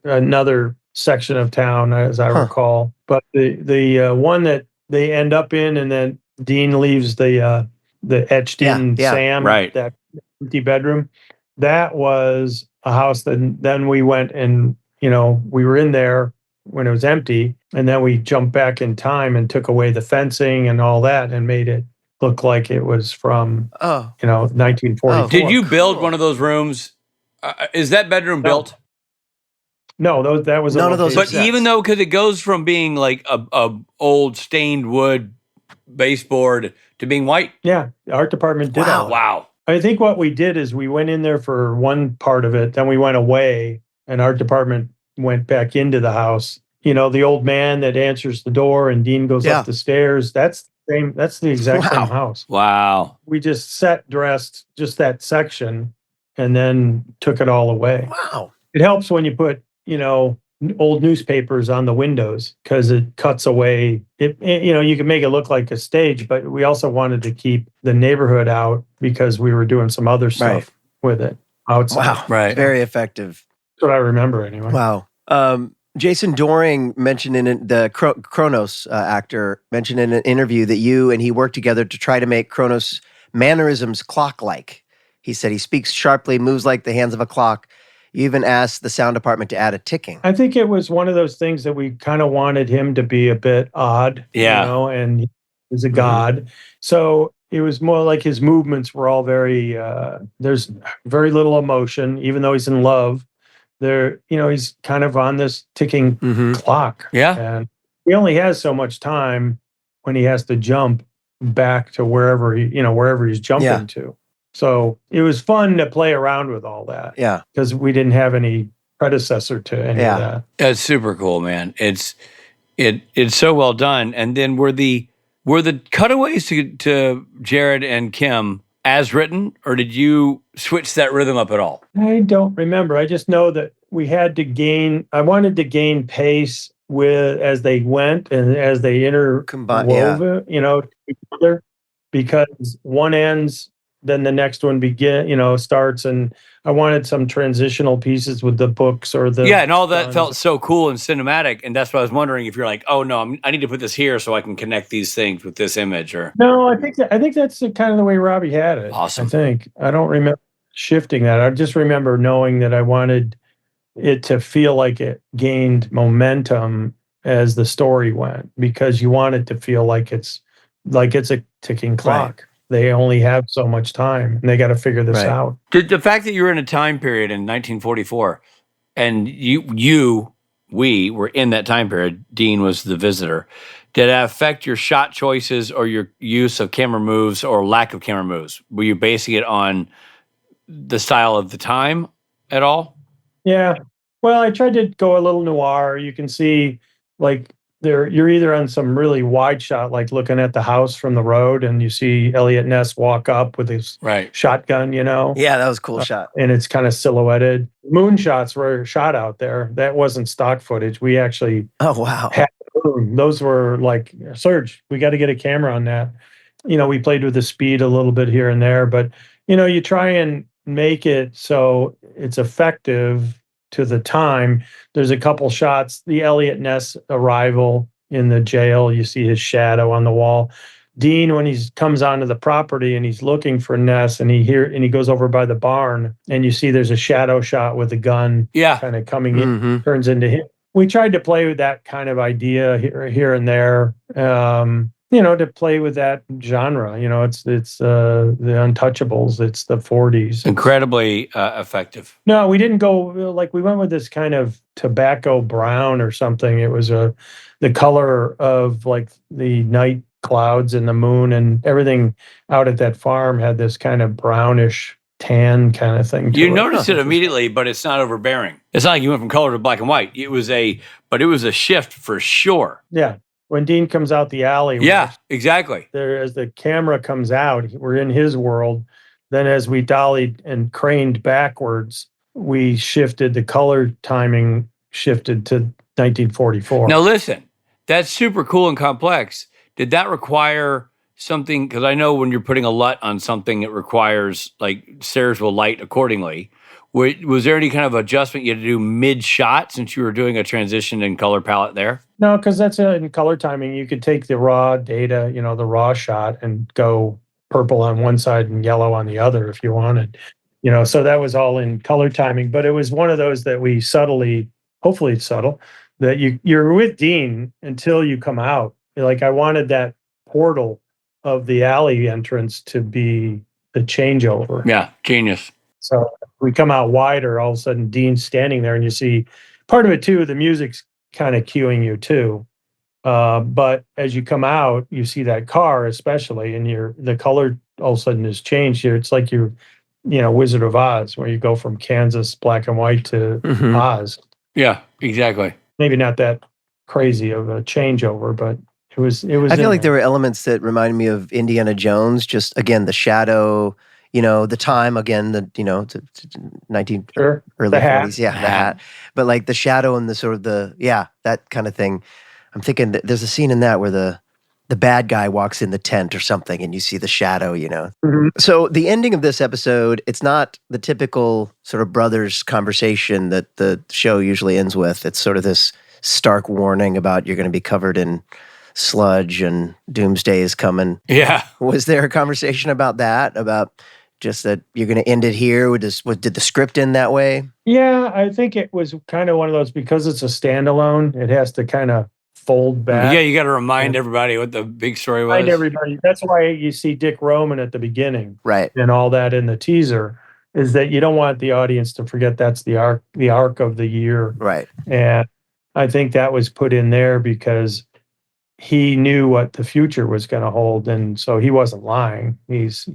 another section of town, as I recall. But the one that they end up in, and then Dean leaves the etched-in Sam, that empty bedroom, that was a house that then we went and, we were in there when it was empty, and then we jumped back in time and took away the fencing and all that and made it look like it was from 1944. Did you build one of those rooms? Is that bedroom built? No, that was none of those. But even though, because it goes from being like a old stained wood baseboard to being white. Yeah, the art department did that. Wow. I think what we did is we went in there for one part of it, then we went away, and art department went back into the house. The old man that answers the door and Dean goes up the stairs. That's the exact same house. Wow. We just dressed just that section and then took it all away. Wow. It helps when you put, old newspapers on the windows because it cuts away. You can make it look like a stage, but we also wanted to keep the neighborhood out because we were doing some other stuff with it outside. Wow. Right. Very effective. That's what I remember anyway. Wow. Jason Doring mentioned the Kronos actor mentioned in an interview that you and he worked together to try to make Kronos mannerisms clock-like. He said he speaks sharply, moves like the hands of a clock. You even asked the sound department to add a ticking. I think it was one of those things that we kind of wanted him to be a bit odd, and he was a god. So it was more like his movements were all very, there's very little emotion, even though he's in love. He's kind of on this ticking clock. Yeah. And he only has so much time when he has to jump back to wherever he's jumping to. So it was fun to play around with all that. Yeah. Because we didn't have any predecessor to any of that. That's super cool, man. It's so well done. And then were the cutaways to Jared and Kim as written, or did you switch that rhythm up at all? I don't remember. I just know that I wanted to gain pace as they went and as they interwove it, together, because one ends, then the next one starts, and I wanted some transitional pieces with the books or the and all that felt so cool and cinematic, and that's what I was wondering if you're like, oh no, I need to put this here so I can connect these things with this image, or no, I think that's kind of the way Robbie had it. Awesome. I don't remember shifting that. I just remember knowing that I wanted it to feel like it gained momentum as the story went, because you want it to feel like it's a ticking clock. Right. They only have so much time, and they got to figure this out. The fact that you were in a time period in 1944, and we were in that time period, Dean was the visitor, did that affect your shot choices or your use of camera moves or lack of camera moves? Were you basing it on the style of the time at all? Yeah. Well, I tried to go a little noir. You can see, you're either on some really wide shot, like looking at the house from the road, and you see Elliot Ness walk up with his shotgun, Yeah, that was a cool shot. And it's kind of silhouetted. Moon shots were shot out there. That wasn't stock footage. We actually had the moon. Those were like, Serge, we got to get a camera on that. We played with the speed a little bit here and there, but, you try and make it so it's effective to the time. There's a couple shots, the Elliot Ness arrival in the jail, you see his shadow on the wall. Dean, when he comes onto the property and he's looking for Ness, and he goes over by the barn, and you see there's a shadow shot with a gun kind of coming in, turns into him. We tried to play with that kind of idea here and there, to play with that genre. It's the Untouchables, it's the 40s. Incredibly effective. No, we didn't go, we went with this kind of tobacco brown or something. It was the color of the night clouds and the moon, and everything out at that farm had this kind of brownish tan kind of thing. You notice it immediately, but it's not overbearing. It's not like you went from color to black and white. It was a shift for sure. Yeah. When Dean comes out the alley. Yeah, exactly. As the camera comes out, we're in his world. Then as we dollied and craned backwards, we shifted, the color timing shifted to 1944. Now listen, that's super cool and complex. Did that require something? Because I know when you're putting a LUT on something, it requires, Stairs will light accordingly. Was there any kind of adjustment you had to do mid-shot since you were doing a transition in color palette there? No, because that's in color timing. You could take the raw data, the raw shot, and go purple on one side and yellow on the other if you wanted. So that was all in color timing. But it was one of those that we subtly, hopefully it's subtle, that you're with Dean until you come out. I wanted that portal of the alley entrance to be the changeover. Yeah, genius. So we come out wider, all of a sudden Dean's standing there, and you see part of it too, the music's kind of cueing you too. But as you come out, you see that car especially, and the color all of a sudden has changed here. It's like you're, Wizard of Oz, where you go from Kansas black and white to Oz. Yeah, exactly. Maybe not that crazy of a changeover, but it was. I feel like there were elements that reminded me of Indiana Jones. Just again, the shadow. The time again. The 19 early the hat. 40s. Yeah, the hat. But like the shadow and the sort of that kind of thing. I'm thinking that there's a scene in that where the bad guy walks in the tent or something, and you see the shadow. So the ending of this episode, it's not the typical sort of brothers conversation that the show usually ends with. It's sort of this stark warning about you're going to be covered in sludge and doomsday is coming. Yeah. Was there a conversation about that? About just that you're going to end it here? Did the script end that way? Yeah, I think it was kind of one of those, because it's a standalone, it has to kind of fold back. Yeah, you got to remind everybody what the big story was. Remind everybody. That's why you see Dick Roman at the beginning. Right. And all that in the teaser, is that you don't want the audience to forget that's the arc of the year. Right. And I think that was put in there because he knew what the future was going to hold, and so he wasn't lying. He's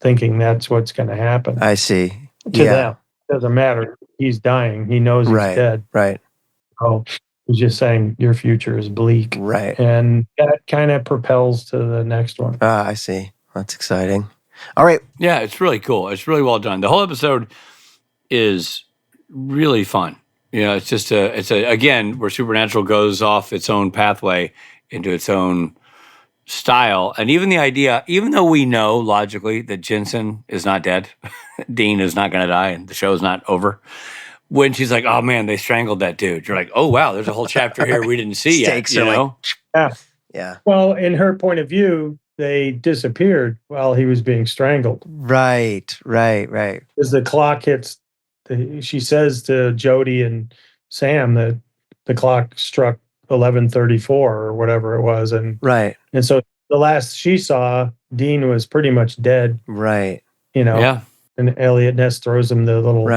thinking that's what's going to happen. I see. To them, it doesn't matter. He's dying. He knows he's dead. Right. So he's just saying your future is bleak. Right. And that kind of propels to the next one. I see. That's exciting. All right. Yeah, it's really cool. It's really well done. The whole episode is really fun. It's just again, where Supernatural goes off its own pathway into its own style. And even the idea, even though we know logically that Jensen is not dead, Dean is not going to die, and the show's not over, when she's like, oh man, they strangled that dude, you're like, oh wow, there's a whole chapter here we didn't see yet. Yeah. Well, in her point of view, they disappeared while he was being strangled. Right. As the clock hits, she says to Jody and Sam that the clock struck 11:34 or whatever it was, and so the last she saw, Dean was pretty much dead. Right. Yeah. And Elliot Ness throws him the little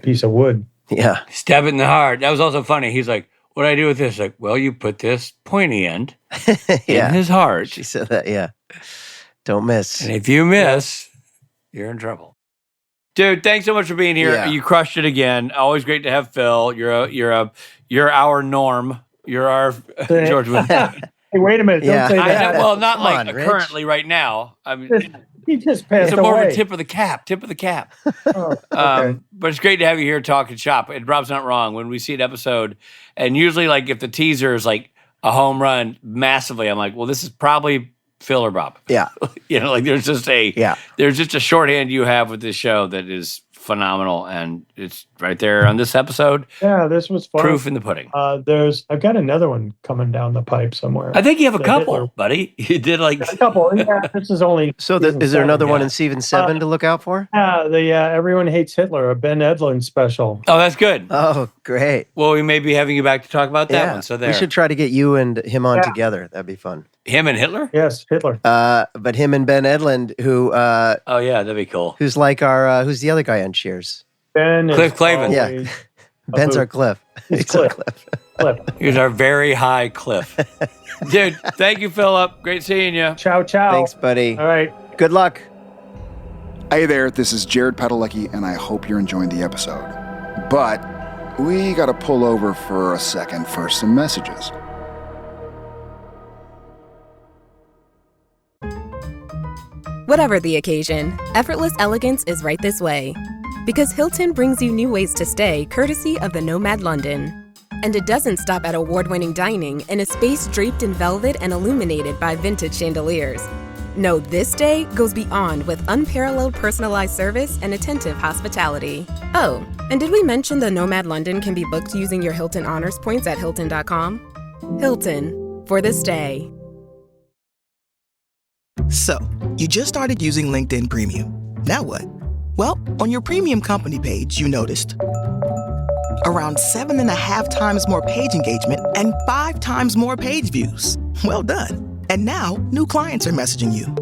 piece of wood. Yeah. Stab it in the heart. That was also funny. He's like, what do I do with this? Like, well, you put this pointy end in his heart. She said that. Yeah. Don't miss. And if you miss, you're in trouble. Dude, thanks so much for being here. Yeah. You crushed it again. Always great to have Phil. You're our Norm. You're our George. Hey, wait a minute! Don't say that. Well, not Come like on, Rich. currently right now. I mean, he just passed it's away. more of a tip of the cap. Oh, okay. But it's great to have you here talking shop. And Rob's not wrong. When we see an episode, and usually like if the teaser is like a home run massively, I'm like, well, this is probably Phil or Bob. Yeah. Like there's just a shorthand you have with this show that is phenomenal, and it's right there on this episode. Yeah, this was fun. Proof in the pudding. I've got another one coming down the pipe somewhere. I think you have a couple, Hitler. buddy. You did like a couple. Yeah, this is only. So is there another one in season 7 to look out for? Yeah, Everyone Hates Hitler, a Ben Edlund special. Oh, that's good. Oh, great. Well, we may be having you back to talk about that one. So there. We should try to get you and him on together. That'd be fun. Him and Hitler? Yes, Hitler. But him and Ben Edlund, who oh yeah, that'd be cool. Who's like our who's the other guy on Cheers? Ben Cliff Clavin. Yeah. Ben's our Cliff. He's Cliff. He's our very high Cliff. Dude, thank you, Philip. Great seeing you. Ciao. Thanks, buddy. All right. Good luck. Hey there, this is Jared Padalecki, and I hope you're enjoying the episode. But we gotta pull over for a second for some messages. Whatever the occasion, effortless elegance is right this way. Because Hilton brings you new ways to stay courtesy of the Nomad London. And it doesn't stop at award-winning dining in a space draped in velvet and illuminated by vintage chandeliers. No, this day goes beyond with unparalleled personalized service and attentive hospitality. Oh, and did we mention the Nomad London can be booked using your Hilton Honors points at Hilton.com? Hilton, for the stay. So, you just started using LinkedIn Premium. Now what? Well, on your premium company page, you noticed around 7.5 times more page engagement and 5 times more page views. Well done. And now, new clients are messaging you.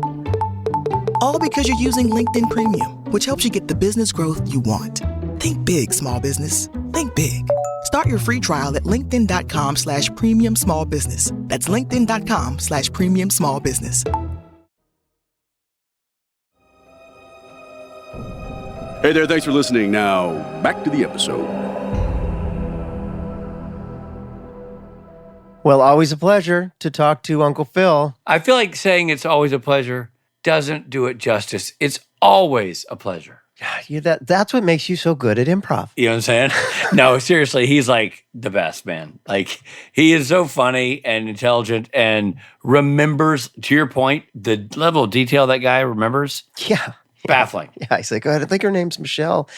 All because you're using LinkedIn Premium, which helps you get the business growth you want. Think big, small business. Think big. Start your free trial at linkedin.com/premium small business. That's linkedin.com/premium small business. Hey there, thanks for listening. Now, back to the episode. Well, always a pleasure to talk to Uncle Phil. I feel like saying it's always a pleasure doesn't do it justice. It's always a pleasure. That's what makes you so good at improv. You know what I'm saying? No, seriously, he's like the best, man. Like, he is so funny and intelligent and remembers, to your point, the level of detail that guy remembers. Yeah. Baffling. Yeah, he's like, I think her name's Michelle.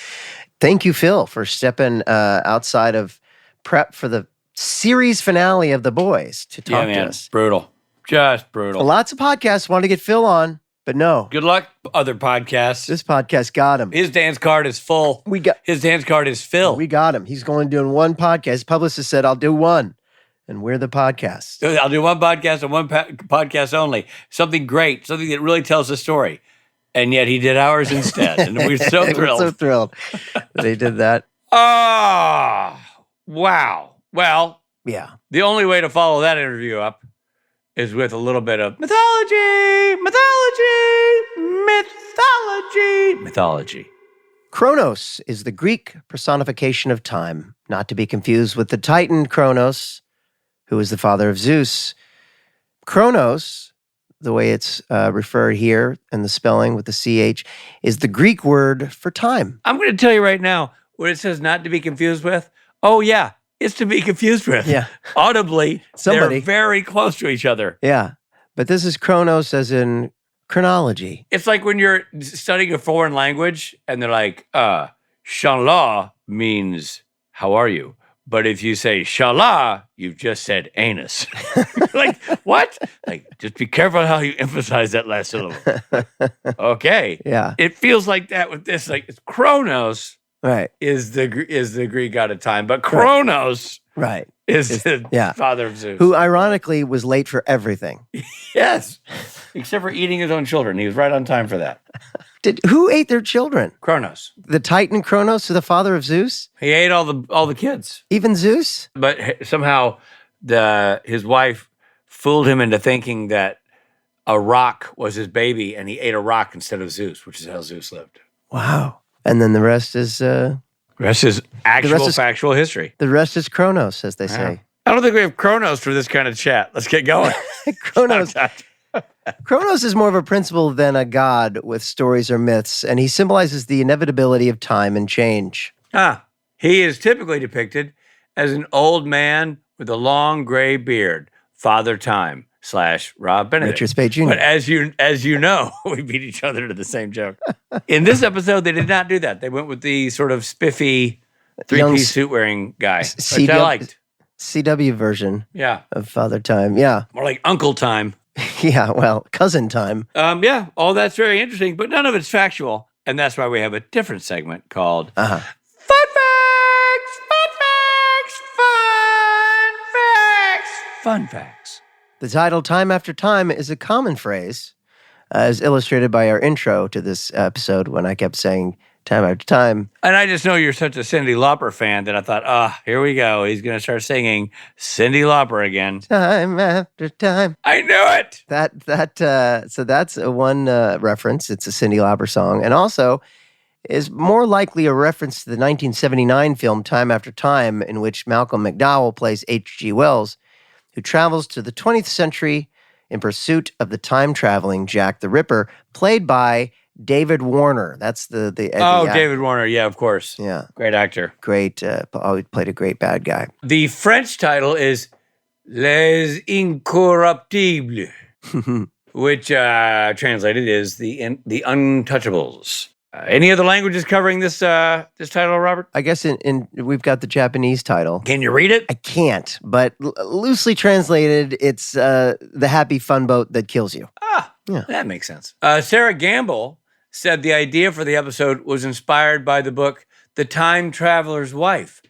Thank you, Phil, for stepping outside of prep for the series finale of The Boys to talk to us. Brutal. Just brutal. Lots of podcasts want to get Phil on, but no. Good luck, other podcasts. This podcast got him. His dance card is full. His dance card is Phil. We got him. He's going doing one podcast. His publicist said, I'll do one. And we're the podcast. I'll do one podcast and one podcast only. Something great. Something that really tells a story. And yet he did ours instead. And we're so thrilled. We're so thrilled that he did that. Oh, wow. Well, yeah. The only way to follow that interview up is with a little bit of mythology. Chronos is the Greek personification of time, not to be confused with the Titan Kronos, who is the father of Zeus. Chronos, the way it's referred here in the spelling with the CH, is the Greek word for time. I'm going to tell you right now, what it says not to be confused with, oh yeah, it's to be confused with. Yeah. Audibly, Somebody. They're very close to each other. Yeah. But this is Chronos as in chronology. It's like when you're studying a foreign language and they're like, Shallah means how are you? But if you say Shallah, you've just said anus. Like, what? Like, just be careful how you emphasize that last syllable. Okay. Yeah. It feels like that with this. Like, it's Kronos. Right. Is the Greek god of time, but Kronos right. is the father of Zeus. Who ironically was late for everything. Yes. Except for eating his own children. He was right on time for that. Who ate their children? Kronos. The Titan Kronos, the father of Zeus? He ate all the kids. Even Zeus? But somehow his wife fooled him into thinking that a rock was his baby, and he ate a rock instead of Zeus, which is how Zeus lived. Wow. And then the rest is... Factual history. The rest is Kronos, as they say. I don't think we have Kronos for this kind of chat. Let's get going. Kronos is more of a principle than a god with stories or myths, and he symbolizes the inevitability of time and change. He is typically depicted as an old man with a long gray beard, Father Time / Rob Benedict. Richard Spade Jr. But as you know, we beat each other to the same joke. In this episode, they did not do that. They went with the sort of spiffy three-piece suit-wearing guy, which I liked. CW version of Father Time. Yeah. More like Uncle Time. Yeah, well, cousin time. All that's very interesting, but none of it's factual. And that's why we have a different segment called Fun Facts! Fun Facts! Fun Facts! Fun Facts. The title Time After Time is a common phrase, as illustrated by our intro to this episode when I kept saying time after time. And I just know you're such a Cyndi Lauper fan that I thought, here we go. He's going to start singing Cyndi Lauper again. Time after time. I knew it. So that's a one reference. It's a Cyndi Lauper song. And also is more likely a reference to the 1979 film Time After Time, in which Malcolm McDowell plays H.G. Wells, who travels to the 20th century in pursuit of the time-traveling Jack the Ripper, played by David Warner. That's the David Warner. Yeah, of course. Yeah. Great actor. Great. Always played a great bad guy. The French title is Les Incorruptibles, which translated is the Untouchables. Any other languages covering this title, Robert? I guess in we've got the Japanese title. Can you read it? I can't, but loosely translated, it's the happy fun boat that kills you. Yeah. That makes sense. Sarah Gamble said the idea for the episode was inspired by the book The Time Traveler's Wife.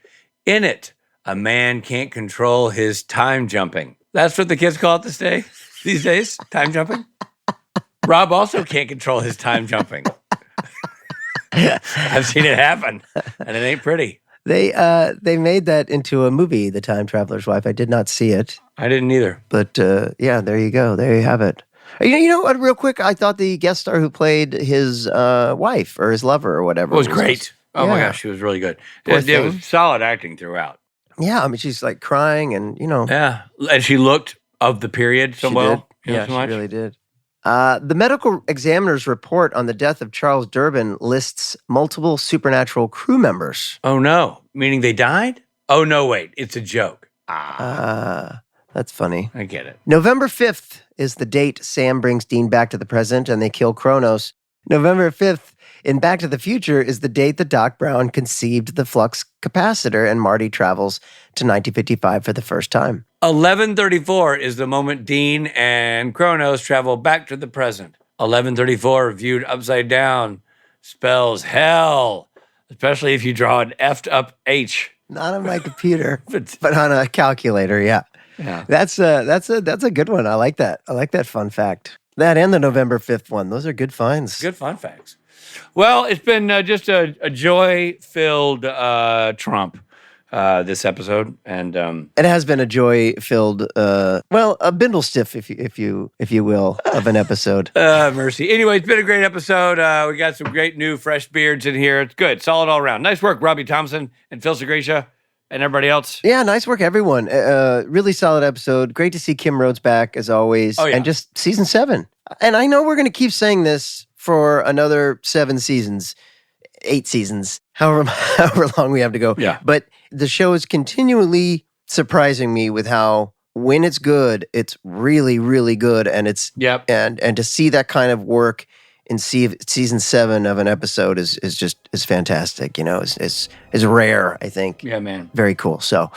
In it, a man can't control his time jumping. That's what the kids call it these days, time jumping. Rob also can't control his time jumping. I've seen it happen, and it ain't pretty. They made that into a movie, The Time Traveler's Wife. I did not see it. I didn't either. But yeah, there you go. There you have it. You know what? Real quick, I thought the guest star who played his wife or his lover or whatever was great. Oh my Yeah. gosh, she was really good. Poor It was thing. solid acting throughout. Yeah, I mean, she's like crying, and Yeah, and she looked of the period so she well. did. Yeah, she really did. The medical examiner's report on the death of Charles Durbin lists multiple supernatural crew members. Oh no, meaning they died? Oh no, wait, it's a joke. That's funny. I get it. November 5th is the date Sam brings Dean back to the present and they kill Kronos. November 5th in Back to the Future is the date that Doc Brown conceived the flux capacitor and Marty travels to 1955 for the first time. 11:34 is the moment Dean and Kronos travel back to the present. 11:34 viewed upside down spells hell, especially if you draw an effed up H. Not on my computer, but on a calculator, yeah. Yeah. That's a good one. I like that. I like that fun fact. That and the November 5th one. Those are good finds. Good fun facts. Well, it's been just a joy-filled Trump this episode, and It has been a joy-filled, a bindle stiff, if you will, of an episode. mercy. Anyway, it's been a great episode. We got some great new fresh beards in here. It's good, solid all around. Nice work, Robbie Thompson and Phil Sgriccia and everybody else. Yeah, nice work, everyone. Really solid episode. Great to see Kim Rhodes back, as always. Oh, yeah. And just season 7. And I know we're going to keep saying this for another 7 seasons, 8 seasons, however long we have to go. Yeah. But the show is continually surprising me with how, when it's good, it's really, really good. And it's and to see that kind of work in season 7 of an episode is fantastic. You know, is rare, I think. Yeah, man. Very cool. So,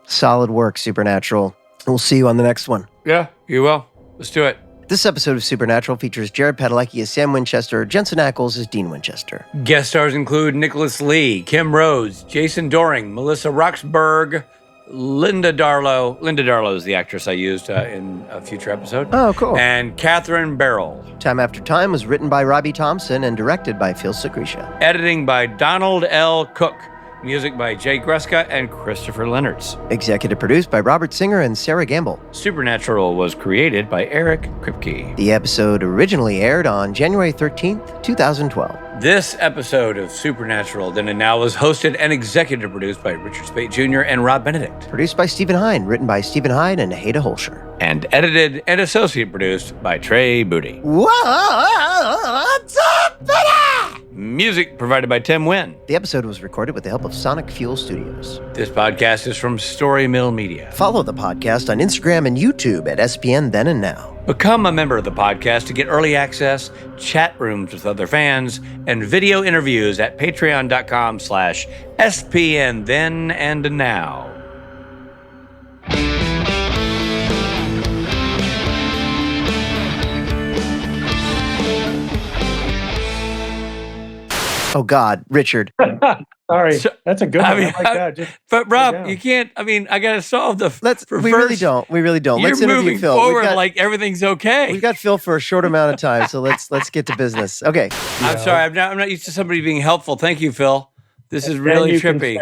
solid work, Supernatural. We'll see you on the next one. Yeah, you will. Let's do it. This episode of Supernatural features Jared Padalecki as Sam Winchester, Jensen Ackles as Dean Winchester. Guest stars include Nicholas Lee, Kim Rhodes, Jason Doring, Melissa Roxburgh, Linda Darlow. Linda Darlow is the actress I used in a future episode. Oh, cool. And Catherine Barrell. Time After Time was written by Robbie Thompson and directed by Phil Sgriccia. Editing by Donald L. Cook. Music by Jay Greska and Christopher Leonards. Executive produced by Robert Singer and Sarah Gamble. Supernatural was created by Eric Kripke. The episode originally aired on January 13th, 2012. This episode of Supernatural Then and Now was hosted and executive produced by Richard Speight Jr. and Rob Benedict. Produced by Stephen Hine, written by Stephen Hine and Haida Holscher. And edited and associate produced by Trey Booty. What's up, Music provided by Tim Wynn. The episode was recorded with the help of Sonic Fuel Studios. This podcast is from Story Mill Media. Follow the podcast on Instagram and YouTube at SPN Then and Now. Become a member of the podcast to get early access, chat rooms with other fans, and video interviews at patreon.com/SPN Then and Now. Oh, God, Richard. Sorry, that's a good one. I like that. But Rob, you can't. I mean, I got to solve the. We really don't. We really don't. You're Let's interview moving Phil. forward like everything's okay. We've got Phil for a short amount of time, so let's get to business. Okay. I'm sorry. I'm not used to somebody being helpful. Thank you, Phil. This is really trippy.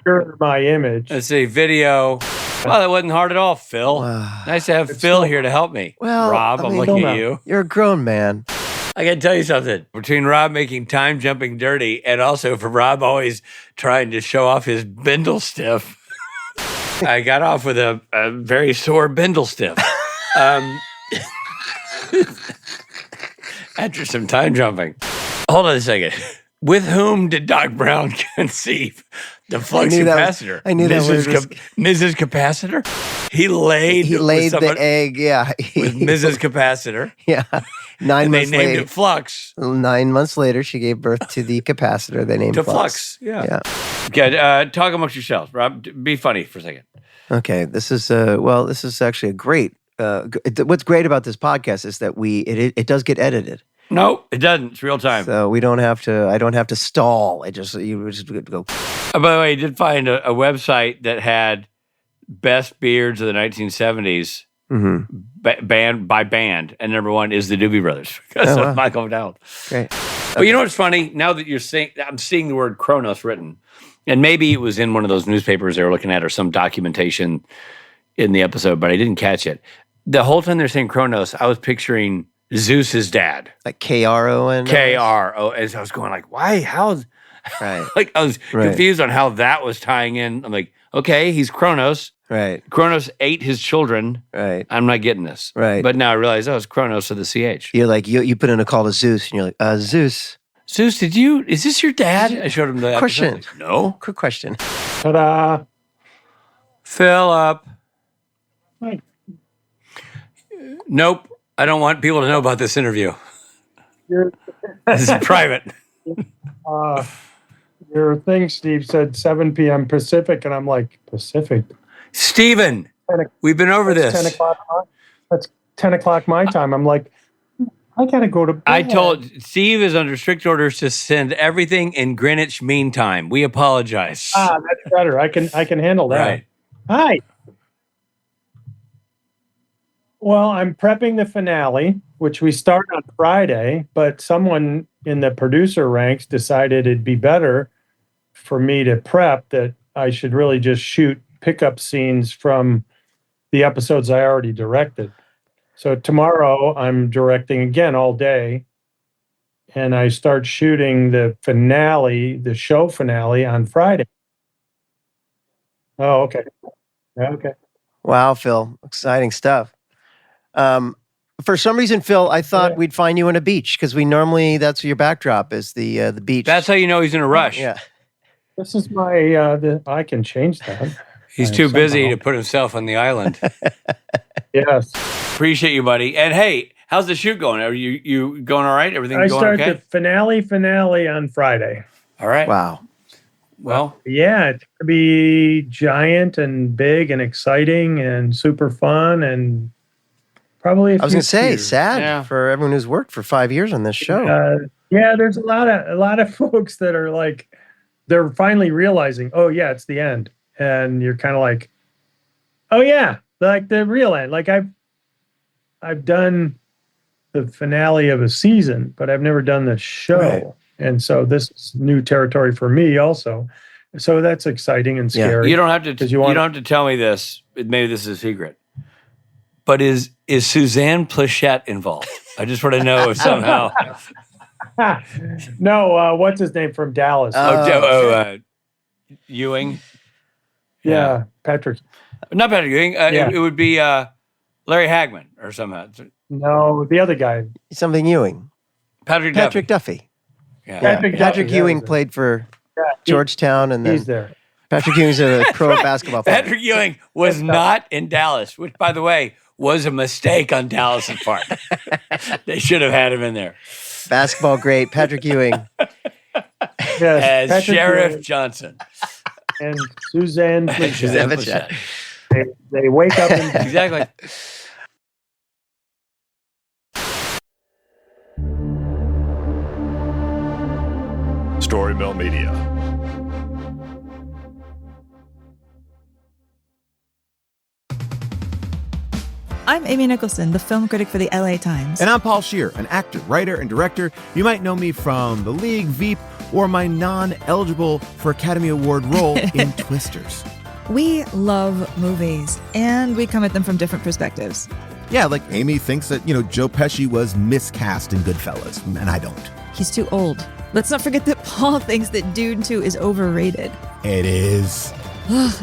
You're my image. Let's see, video. Well, that wasn't hard at all, Phil. Nice to have Phil here to help me. Well, Rob, I'm looking at you. You're a grown man. I got to tell you something. Between Rob making time jumping dirty and also for Rob always trying to show off his bindle stiff, I got off with a very sore bindle stiff. After some time jumping. Hold on a second. With whom did Doc Brown conceive the flux capacitor? I knew that was Mrs. Capacitor? He laid the egg, yeah. with Mrs. Capacitor. Yeah. 9 months they named later. it Flux. 9 months later, she gave birth to the capacitor. They named Flux. Yeah. Yeah. Okay, talk amongst yourselves. Rob, be funny for a second. Okay, this is actually a great. What's great about this podcast is that it does get edited. No, it doesn't. It's real time. So we don't have to. I don't have to stall. You just go. By the way, I did find a website that had best beards of the 1970s. Band by band, and number 1 is the Doobie Brothers because of Michael McDonald. Great. But you know what's funny? Now that you're saying, I'm seeing the word Kronos written, and maybe it was in one of those newspapers they were looking at or some documentation in the episode, but I didn't catch it. the whole time they're saying Kronos, I was picturing Zeus's dad. Like KRON. KRO. And so I was going like, why? How? Right. Like I was confused on how that was tying in. I'm like, okay, he's Kronos. Right. Kronos ate his children. Right. I'm not getting this. Right. But now I realize, it's Kronos of the CH. You're like, you put in a call to Zeus, and you're like, Zeus. Zeus, is this your dad? I showed him the Question. episode. No. Quick question. Ta-da. Philip. Hi. Nope. I don't want people to know about this interview. This is private. Your thing, Steve, said 7 p.m. Pacific, and I'm like, Pacific? Steven, we've been over this. 10 o'clock. That's 10 o'clock my time. I'm like, I got to go to bed. I told Steve is under strict orders to send everything in Greenwich Mean Time. We apologize. That's better. I can handle that. Right. Hi. Well, I'm prepping the finale, which we start on Friday, but someone in the producer ranks decided it'd be better for me to prep that I should really just shoot pickup scenes from the episodes I already directed. So tomorrow I'm directing again all day, and I start shooting the finale, the show finale, on Friday. Oh, okay. Okay. Wow, Phil. Exciting stuff. For some reason, Phil, I thought we'd find you on a beach because that's your backdrop is the beach. That's how you know he's in a rush. Yeah. This is my, I can change that. He's too busy to put himself on the island. Yes. Appreciate you, buddy. And hey, how's the shoot going? Are you going all right? Everything going okay? I start the finale on Friday. All right. Wow. Well, yeah, it's going to be giant and big and exciting and super fun and probably I was going to say, sad for everyone who's worked for 5 years on this show. Yeah, there's a lot of folks that are like, they're finally realizing, oh yeah, it's the end. And you're kind of like, oh yeah, like the real end. Like I've done the finale of a season, but I've never done the show. Right. And so this is new territory for me also. So that's exciting and scary. Yeah. You don't have to tell me this. Maybe this is a secret. But is Suzanne Plachette involved? I just want to know if somehow. No, what's his name from Dallas? Ewing. Yeah, Patrick. Not Patrick Ewing. It would be Larry Hagman or somehow. No, the other guy. Something Ewing. Patrick Duffy. Yeah. Patrick Ewing played for Georgetown, and then he's there. Patrick Ewing's a pro basketball player. Patrick Ewing was not in Dallas, which, by the way, was a mistake on Dallas's part. They should have had him in there. Basketball great, Patrick Ewing. Yes, as Sheriff Ewing. Johnson. And Suzanne Plachette. They wake up and exactly. Story Mill Media. I'm Amy Nicholson, the film critic for the LA Times. And I'm Paul Scheer, an actor, writer, and director. You might know me from The League, Veep, or my non-eligible for Academy Award role in Twisters. We love movies, and we come at them from different perspectives. Yeah, like Amy thinks that, Joe Pesci was miscast in Goodfellas, and I don't. He's too old. Let's not forget that Paul thinks that Dune 2 is overrated. It is.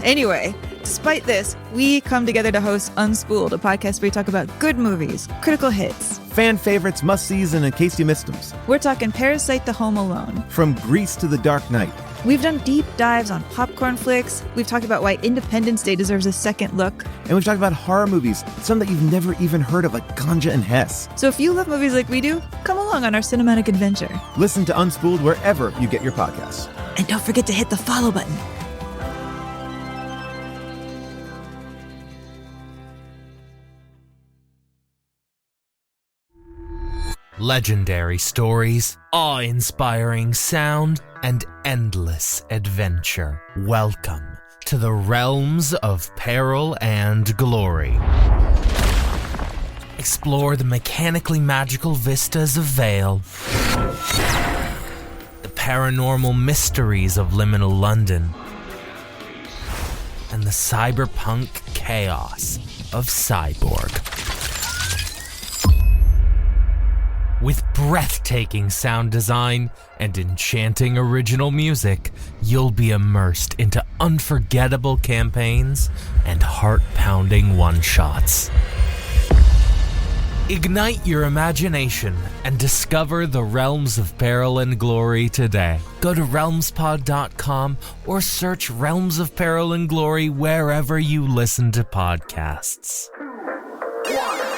Anyway, despite this, we come together to host Unspooled, a podcast where we talk about good movies, critical hits, fan favorites, must-sees, and in case you missed them. We're talking Parasite to Home Alone. From Grease to The Dark Knight. We've done deep dives on popcorn flicks. We've talked about why Independence Day deserves a second look. And we've talked about horror movies, some that you've never even heard of, like Ganja and Hess. So if you love movies like we do, come along on our cinematic adventure. Listen to Unspooled wherever you get your podcasts. And don't forget to hit the follow button. Legendary stories, awe-inspiring sound, and endless adventure. Welcome to the realms of peril and glory. Explore the mechanically magical vistas of Vale, the paranormal mysteries of liminal London, and the cyberpunk chaos of Cyborg. With breathtaking sound design and enchanting original music, you'll be immersed into unforgettable campaigns and heart-pounding one-shots. Ignite your imagination and discover the realms of peril and glory today. Go to realmspod.com or search Realms of Peril and Glory wherever you listen to podcasts. 2, 1.